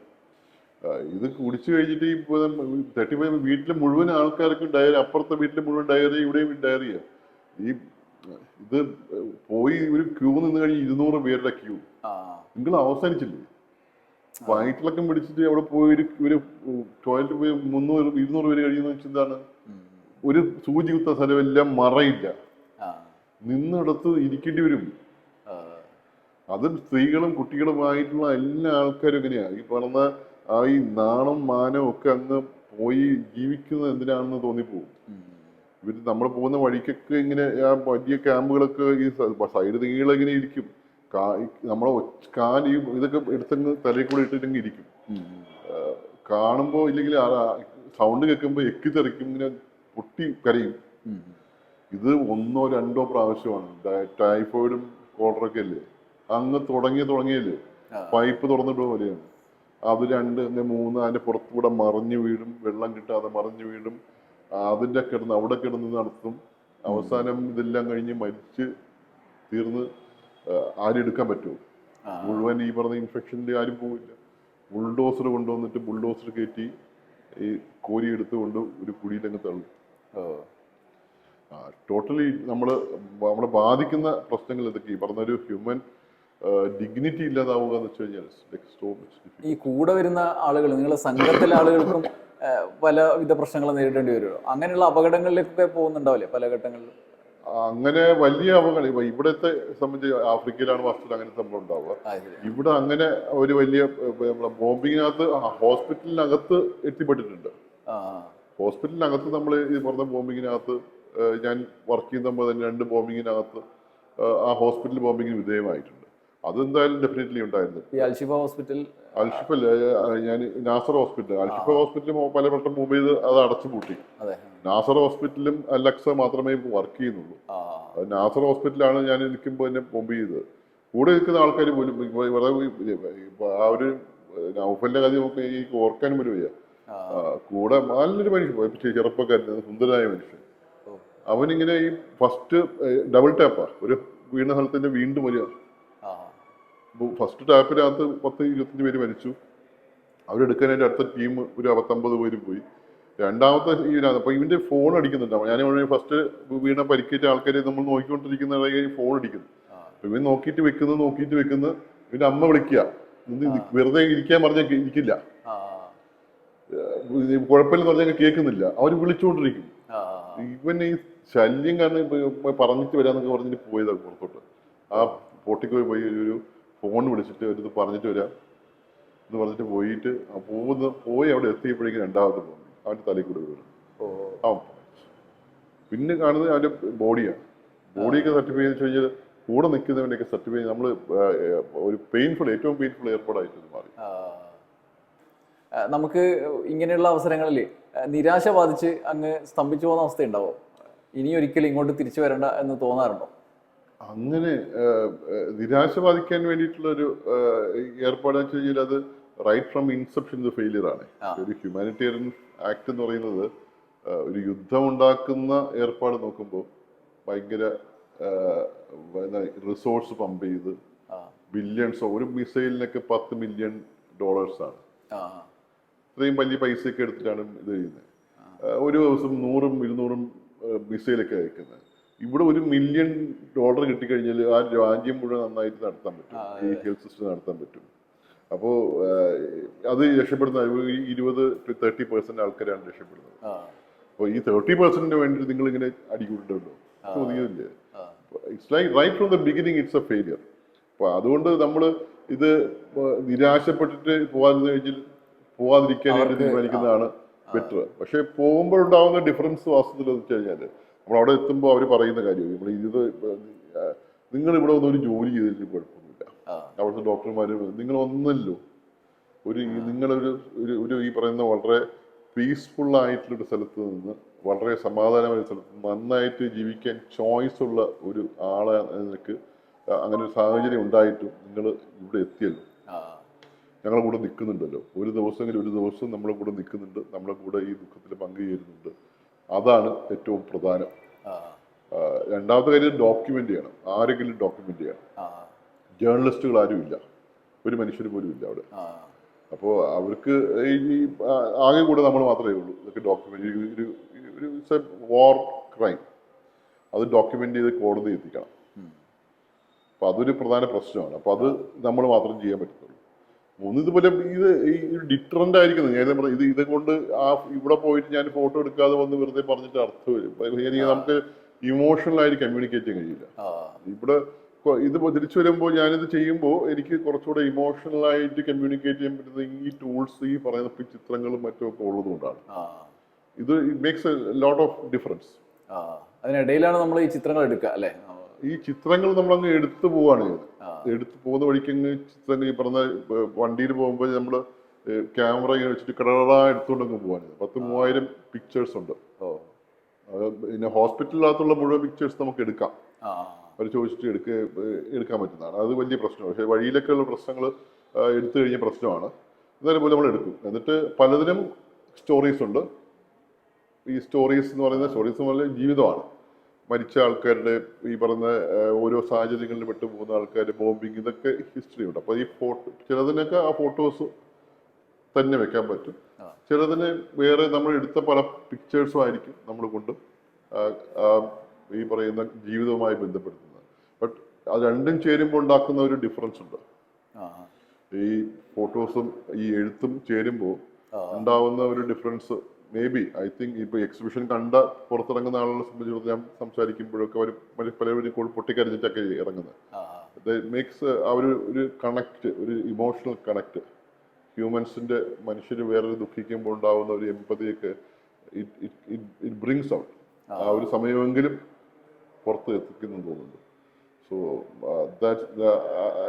ഇത് കുടിച്ചു കഴിഞ്ഞിട്ട് ഈ 35 വീട്ടിലെ മുഴുവൻ ആൾക്കാർക്കും ഡയറി, അപ്പുറത്തെ വീട്ടിലെ മുഴുവൻ ഡയറി, ഇവിടെയും ഡയറിയ. ഈ ഇത് പോയി ഒരു ക്യൂ നിന്ന് കഴിഞ്ഞ് 200 പേരുടെ ക്യൂ, നിങ്ങൾ അവസാനിച്ചില്ലേ? വയറ്റിലൊക്കെ പിടിച്ചിട്ട് അവിടെ പോയി ഒരു ടോയ്ലറ്റ് പോയി 300-200 പേര് കഴിയുന്ന വെച്ചാൽ എന്താണ്, ഒരു സൂചി കുത്ത സ്ഥലമെല്ലാം മറയില്ല, നിന്നിടത്ത് ഇരിക്കേണ്ടി വരും. അത് സ്ത്രീകളും കുട്ടികളുമായിട്ടുള്ള എല്ലാ ആൾക്കാരും എങ്ങനെയാണ് ഈ പറഞ്ഞ ഈ നാണം മാനം ഒക്കെ അങ്ങ് പോയി ജീവിക്കുന്നത് എന്തിനാണെന്ന് തോന്നിപ്പോകും. ഇവര് നമ്മൾ പോകുന്ന വഴിക്കൊക്കെ ഇങ്ങനെ ആ വലിയ ക്യാമ്പുകളൊക്കെ ഈ സൈഡ് നീളം ഇങ്ങനെ ഇരിക്കും, നമ്മളെ കാല് ഇതൊക്കെ എടുത്തങ്ങ് തലയിൽ കൂടെ ഇട്ടിട്ടെങ്കിൽ ഇരിക്കും. കാണുമ്പോൾ ഇല്ലെങ്കിൽ സൗണ്ട് കേൾക്കുമ്പോൾ എക്കി തെറിക്കും, ഇങ്ങനെ പൊട്ടി കരയും. ഇത് 1-2 പ്രാവശ്യമാണ്. ടൈഫോയിഡും കോളറൊക്കെ അല്ലേ, അങ്ങ് തുടങ്ങിയല്ലേ, പൈപ്പ് തുറന്നിട്ട് പോലെയാണ്. അത് 2, 3 അതിന്റെ പുറത്തുകൂടെ മറിഞ്ഞു വീഴും, വെള്ളം കിട്ടാതെ മറിഞ്ഞു വീഴും. അതിന്റെ അവിടെ കിടന്ന് നടത്തും. അവസാനം ഇതെല്ലാം കഴിഞ്ഞ് മരിച്ച് തീർന്ന് ആരും എടുക്കാൻ പറ്റുമോ? മുഴുവൻ ഈ പറഞ്ഞ ഇൻഫെക്ഷനിൽ ആരും പോവില്ല. ബുൾഡോസർ കൊണ്ടുവന്നിട്ട് ബുൾഡോസർ കയറ്റി ഈ കോരി എടുത്തുകൊണ്ട് ഒരു കുഴിയിലങ്ങ് തള്ളും. ടോട്ടലി നമ്മളെ ബാധിക്കുന്ന പ്രശ്നങ്ങൾ എന്തൊക്കെ? ഈ പറഞ്ഞൊരു ഹ്യൂമൻ ഡിഗ്നിറ്റി ഇല്ലാതാവുക എന്ന് വെച്ച് കഴിഞ്ഞാൽ ഈ കൂടെ വരുന്ന ആളുകൾ, നിങ്ങളുടെ സംഘത്തിലെ ആളുകൾക്കും പലവിധ പ്രശ്നങ്ങൾ നേരിടേണ്ടി വരുമോ? അങ്ങനെയുള്ള അപകടങ്ങളിലേക്കൊക്കെ പോകുന്നുണ്ടാവില്ലേ പല ഘട്ടങ്ങളിലും? അങ്ങനെ വലിയ അപകടം ഇവിടത്തെ സംബന്ധിച്ച് ആഫ്രിക്കയിലാണ് വസ്തുത അങ്ങനെ സംഭവം ഉണ്ടാവുക. ഇവിടെ അങ്ങനെ ഒരു വലിയ ബോംബിങ്ങിനകത്ത് ഹോസ്പിറ്റലിനകത്ത് എത്തിപ്പെട്ടിട്ടുണ്ട്. ഹോസ്പിറ്റലിനകത്ത് നമ്മൾ ഈ പറഞ്ഞ ബോംബിങ്ങിനകത്ത് ഞാൻ വർക്ക് ചെയ്യുമ്പോൾ തന്നെ 2 ബോംബിങ്ങിനകത്ത് ആ ഹോസ്പിറ്റൽ ബോംബിങ്ങിന് വിധേയമായിട്ടുണ്ട്. അതെന്തായാലും ഡെഫിനറ്റ്ലി ഉണ്ടായിരുന്നു. അൽഷിഫ ഹോസ്പിറ്റൽ, ഞാൻ നാസർ ഹോസ്പിറ്റൽ പലവട്ടം മൂവ് ചെയ്ത് അത് അടച്ചുപൂട്ടി. നാസർ ഹോസ്പിറ്റലും അലക്സ മാത്രമേ വർക്ക് ചെയ്യുന്നുള്ളൂ. നാസർ ഹോസ്പിറ്റലാണ് ഞാൻ നിൽക്കുമ്പോൾ തന്നെ ബോംബ് ചെയ്തത്. കൂടെ നിൽക്കുന്ന ആൾക്കാർ പോലും ആ ഒരു നൗഫലിന്റെ കഥ നമുക്ക് ഈ ഓർക്കാൻ പോലും വയ്യ. കൂടെ നല്ലൊരു മനുഷ്യൻ, ചെറുപ്പക്കാരൻ, സുന്ദരനായ മനുഷ്യൻ. അവനിങ്ങനെ ഈ ഫസ്റ്റ് ഡബിൾ ടാപ്പാ, ഒരു വീണ സ്ഥലത്തിന്റെ വീണ്ടും വരിക. ഫസ്റ്റ് ടാപ്പിനകത്ത് 10-25 പേര് മരിച്ചു. അവരെടുക്കാനായിട്ട് അടുത്ത ടീം ഒരു 50 പേര് പോയി. രണ്ടാമത്തെ അപ്പൊ ഇവന്റെ ഫോൺ അടിക്കുന്നുണ്ടാവും. ഞാൻ ഫസ്റ്റ് വീണ പരിക്കേറ്റ ആൾക്കാരെ നമ്മൾ നോക്കിക്കൊണ്ടിരിക്കുന്ന ഫോൺ അടിക്കുന്നു. ഇവൻ നോക്കിയിട്ട് വെക്കുന്നു. ഇവന്റെ അമ്മ വിളിക്കുക, വെറുതെ ഇരിക്കാൻ പറഞ്ഞാൽ ഇരിക്കില്ല, കുഴപ്പമില്ലെന്ന് പറഞ്ഞാൽ കേൾക്കുന്നില്ല. അവർ വിളിച്ചുകൊണ്ടിരിക്കും. ഇവൻ ഈ ശല്യം കാരണം പറഞ്ഞിട്ട് വരാന്നൊക്കെ പറഞ്ഞിട്ട് പോയതാണ് പുറത്തോട്ട്. ആ പോട്ടിക്കോയി പോയി ഒരു ഫോൺ വിളിച്ചിട്ട് ഒരു പറഞ്ഞിട്ട് വരാം എന്ന് പറഞ്ഞിട്ട് പോയി അവിടെ എത്തിയപ്പോഴേക്കും 2ാമത്തെ ബോംബ് അവന്റെ തലയിൽ കൂടെ വീഴും. അവൻ പിന്നെ കാണുന്നത് അവന്റെ ബോഡിയാണ്. ബോഡിയൊക്കെ സർട്ടിഫൈ ചെയ്ത് കഴിഞ്ഞാൽ കൂടെ നിൽക്കുന്നവനെയൊക്കെ സർട്ടിഫൈ നമ്മൾ ഒരു ഏറ്റവും പെയിൻഫുൾ ഏർപ്പാടായിട്ട് മാറി. നമുക്ക് ഇങ്ങനെയുള്ള അവസരങ്ങളിൽ നിരാശ ബാധിച്ച് അങ്ങ് സ്തംഭിച്ചു പോകുന്ന അവസ്ഥ ഉണ്ടാവോ? ഇനി ഒരിക്കലും ഇങ്ങോട്ട് തിരിച്ചു വരണ്ട എന്ന് തോന്നാറുണ്ടോ? അങ്ങനെ നിരാശ ബാധിക്കാൻ വേണ്ടിയിട്ടുള്ളൊരു ഏർപ്പാടെന്ന് വെച്ച് കഴിഞ്ഞാൽ അത് റൈറ്റ് ഫ്രം ഇൻസെപ്ഷൻ ഫെയിലിയർ ആണ്. ഒരു ഹ്യൂമാനിറ്റേറിയൻ ആക്ട് എന്ന് പറയുന്നത് ഒരു യുദ്ധം ഉണ്ടാക്കുന്ന ഏർപ്പാട് നോക്കുമ്പോൾ ഭയങ്കര റിസോഴ്സ് പമ്പ് ചെയ്ത് ബില്യൺസ്, ഒരു മിസൈലിനൊക്കെ $10 മില്യൺ ആണ്. ഇത്രയും വലിയ പൈസയൊക്കെ എടുത്തിട്ടാണ് ഇത് ചെയ്യുന്നത്. ഒരു ദിവസം 100-200 മിസൈലൊക്കെ അയക്കുന്നത്. ഇവിടെ $1 മില്യൺ കിട്ടിക്കഴിഞ്ഞാൽ ആ രാജ്യം മുഴുവൻ നന്നായിട്ട് നടത്താൻ പറ്റും, ഈ ഹെൽത്ത് സിസ്റ്റം നടത്താൻ പറ്റും. അപ്പോൾ അത് രക്ഷപ്പെടുന്ന 20-30% ആൾക്കാരാണ് രക്ഷപ്പെടുന്നത്. അപ്പോൾ ഈ 30% വേണ്ടിയിട്ട് നിങ്ങൾ ഇങ്ങനെ അടികൂടുന്നുണ്ടോ? ചോദിക്കുന്നില്ലേ? It's like right from the beginning it's a failure. അപ്പോൾ അതുകൊണ്ട് നമ്മൾ ഇത് നിരാശപ്പെട്ടിട്ട് പോവാതിരിക്കാനായിട്ട് തീരുമാനിക്കുന്നതാണ് ബെറ്റർ. പക്ഷെ പോകുമ്പോഴുണ്ടാവുന്ന ഡിഫറൻസ് വാസ്തവത്തിൽ എന്ന് വെച്ച് കഴിഞ്ഞാൽ നമ്മൾ അവിടെ എത്തുമ്പോൾ അവർ പറയുന്ന കാര്യം, നിങ്ങൾ ഇവിടെ വന്ന് ഒരു ജോലി ചെയ്തിട്ട് കുഴപ്പമൊന്നുമില്ല, അവിടുത്തെ ഡോക്ടർമാർ നിങ്ങൾ ഒന്നല്ലോ, നിങ്ങളൊരു ഒരു ഈ പറയുന്ന വളരെ പീസ്ഫുൾ ആയിട്ടുള്ളൊരു സ്ഥലത്ത് നിന്ന് വളരെ സമാധാനമായ സ്ഥലത്ത് നന്നായിട്ട് ജീവിക്കാൻ ചോയ്സ് ഉള്ള ഒരു ആളെ നിനക്ക് അങ്ങനെ ഒരു സാഹചര്യം ഉണ്ടായിട്ടും നിങ്ങൾ ഇവിടെ എത്തിയല്ലോ, ഞങ്ങളെ കൂടെ നിൽക്കുന്നുണ്ടല്ലോ, ഒരു ദിവസം നമ്മളെ കൂടെ നിൽക്കുന്നുണ്ട്, നമ്മളെ കൂടെ ഈ ദുഃഖത്തിൽ പങ്കുചേരുന്നുണ്ട്. അതാണ് ഏറ്റവും പ്രധാനം. രണ്ടാമത്തെ കാര്യം ഡോക്യുമെന്റ് ചെയ്യണം, ആരെങ്കിലും ഡോക്യുമെന്റ് ചെയ്യണം. ജേർണലിസ്റ്റുകൾ ആരും ഇല്ല, ഒരു മനുഷ്യർ പോലും ഇല്ല അവിടെ. അപ്പോൾ അവർക്ക് ഈ ആകെ കൂടെ നമ്മൾ മാത്രമേ ഉള്ളൂ ഇതൊക്കെ ഡോക്യുമെന്റ്. ഒരു വാർ ക്രൈം അത് ഡോക്യുമെന്റ് ചെയ്ത് കോടതി എത്തിക്കണം. അപ്പൊ അതൊരു പ്രധാന പ്രശ്നമാണ്. അപ്പൊ അത് നമ്മൾ മാത്രം ചെയ്യാൻ പറ്റത്തുള്ളൂ. ഇതുപോലെ ഈ ഡിറ്ററന്റ് ആയിരിക്കുന്നത് ഞാൻ പറഞ്ഞത്. ഇത് കൊണ്ട് ഇവിടെ പോയിട്ട് ഞാൻ ഫോട്ടോ എടുക്കാതെ വന്ന് വെറുതെ പറഞ്ഞിട്ട് അർത്ഥമില്ല. നമുക്ക് ഇമോഷണൽ ആയിട്ട് കമ്മ്യൂണിക്കേറ്റ് ചെയ്യാൻ കഴിയില്ല. ഇവിടെ ഇത് തിരിച്ചു വരുമ്പോൾ ഞാനിത് ചെയ്യുമ്പോൾ എനിക്ക് കുറച്ചുകൂടെ ഇമോഷണൽ ആയിട്ട് കമ്മ്യൂണിക്കേറ്റ് ചെയ്യാൻ പറ്റുന്ന ഈ ടൂൾസ്, ഈ പറയുന്ന ചിത്രങ്ങളും മറ്റും ഒക്കെ ഉള്ളതുകൊണ്ടാണ്. ഇത് it makes a lot of difference. അതിനിടയിലാണ് നമ്മൾ ഈ ചിത്രങ്ങൾ എടുക്കുക അല്ലേ? ഈ ചിത്രങ്ങൾ നമ്മളങ്ങ് എടുത്തു പോവാണ് എടുത്തു പോകുന്ന വഴിക്ക് അങ്ങ് ചിത്രങ്ങൾ ഈ പറഞ്ഞ വണ്ടിയിൽ പോകുമ്പോൾ നമ്മൾ ക്യാമറ ഇങ്ങനെ വെച്ചിട്ട് കടകട എടുത്തുകൊണ്ടങ്ങ് പോവാണ്. 10,000-3000 പിക്ചേഴ്സ് ഉണ്ട്. പിന്നെ ഹോസ്പിറ്റലിനകത്തുള്ള മുഴുവൻ പിക്ചേഴ്സ് നമുക്ക് എടുക്കാം, അവർ ചോദിച്ചിട്ട് എടുക്കാൻ പറ്റുന്നതാണ്. അത് വലിയ പ്രശ്നമാണ്. പക്ഷേ വഴിയിലൊക്കെയുള്ള പ്രശ്നങ്ങൾ എടുത്തു കഴിഞ്ഞ പ്രശ്നമാണ്. എന്നാലും പോലും നമ്മൾ എടുക്കും. എന്നിട്ട് പലതിനും സ്റ്റോറീസ് ഉണ്ട്. ഈ സ്റ്റോറീസ് എന്ന് പറയുന്ന ജീവിതമാണ്. മരിച്ച ആൾക്കാരുടെ ഈ പറഞ്ഞ ഓരോ സാഹചര്യങ്ങളിൽ പെട്ടുപോകുന്ന ആൾക്കാർ, ബോംബിങ്, ഇതൊക്കെ ഹിസ്റ്ററി ഉണ്ട്. അപ്പോൾ ഈ ചിലതിനൊക്കെ ആ ഫോട്ടോസ് തന്നെ വെക്കാൻ പറ്റും. ചിലതിന് വേറെ നമ്മൾ എടുത്ത പല പിക്ചേഴ്സും ആയിരിക്കും നമ്മൾ കൊണ്ട് ഈ പറയുന്ന ജീവിതവുമായി ബന്ധപ്പെടുത്തുന്നത്. ബട്ട് അത് രണ്ടും ചേരുമ്പോൾ ഉണ്ടാക്കുന്ന ഒരു ഡിഫറൻസ് ഉണ്ട്. ഈ ഫോട്ടോസും ഈ എഴുത്തും ചേരുമ്പോൾ ഉണ്ടാവുന്ന ഒരു difference may be I think ഇപ്പൊ എക്സിബിഷൻ കണ്ട പുറത്തിറങ്ങുന്ന ആളുകളെ സംബന്ധിച്ചിടത്തോളം ഞാൻ സംസാരിക്കുമ്പോഴൊക്കെ അവർ പലവരും പൊട്ടിക്കരഞ്ഞിട്ടൊക്കെ ഇറങ്ങുന്നത്. മേക്സ് ഒരു കണക്ട്, ഒരു ഇമോഷണൽ കണക്ട്. ഹ്യൂമൻസിന്റെ മനുഷ്യർ വേറൊരു ദുഃഖിക്കുമ്പോൾ ഉണ്ടാവുന്ന ഒരു എംപതിയൊക്കെ ഇറ്റ് ബ്രിങ്സ് ഔട്ട്. ആ ഒരു സമയമെങ്കിലും പുറത്ത് എത്തിക്കുന്നു തോന്നുന്നുണ്ട്. സോ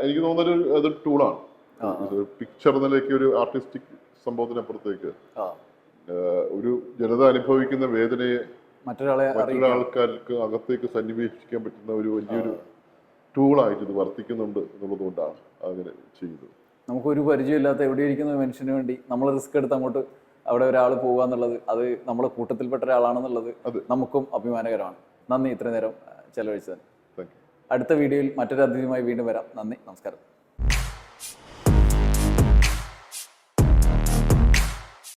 എനിക്ക് തോന്നുന്നൊരു അതൊരു ടൂളാണ്. പിക്ചർ നിലയ്ക്ക് ഒരു ആർട്ടിസ്റ്റിക് സംഭവത്തിനപ്പുറത്തേക്ക് ഒരു ജനത അനുഭവിക്കുന്ന വേദനയെ മറ്റൊരാൾക്കാർക്ക് അകത്തേക്ക് സന്നിവേശിക്കാൻ പറ്റുന്ന ഒരു വലിയൊരു ടൂളായിട്ട് ഇത് വർത്തിക്കുന്നുണ്ട് എന്നുള്ളതുകൊണ്ടാണ് അങ്ങനെ ചെയ്യുന്നത്. നമുക്കൊരു പരിചയമില്ലാത്ത എവിടെ ഇരിക്കുന്ന മനുഷ്യന് വേണ്ടി നമ്മൾ റിസ്ക് എടുത്ത് അങ്ങോട്ട് അവിടെ ഒരാൾ പോകുക എന്നുള്ളത്, അത് നമ്മളെ കൂട്ടത്തിൽപ്പെട്ട ഒരാളാണെന്നുള്ളത് നമുക്കും അഭിമാനകരമാണ്. നന്ദി ഇത്രയും നേരം ചെലവഴിച്ചതിന്. അടുത്ത വീഡിയോയിൽ മറ്റൊരു അതിഥിയുമായി വീണ്ടും വരാം. നന്ദി, നമസ്കാരം.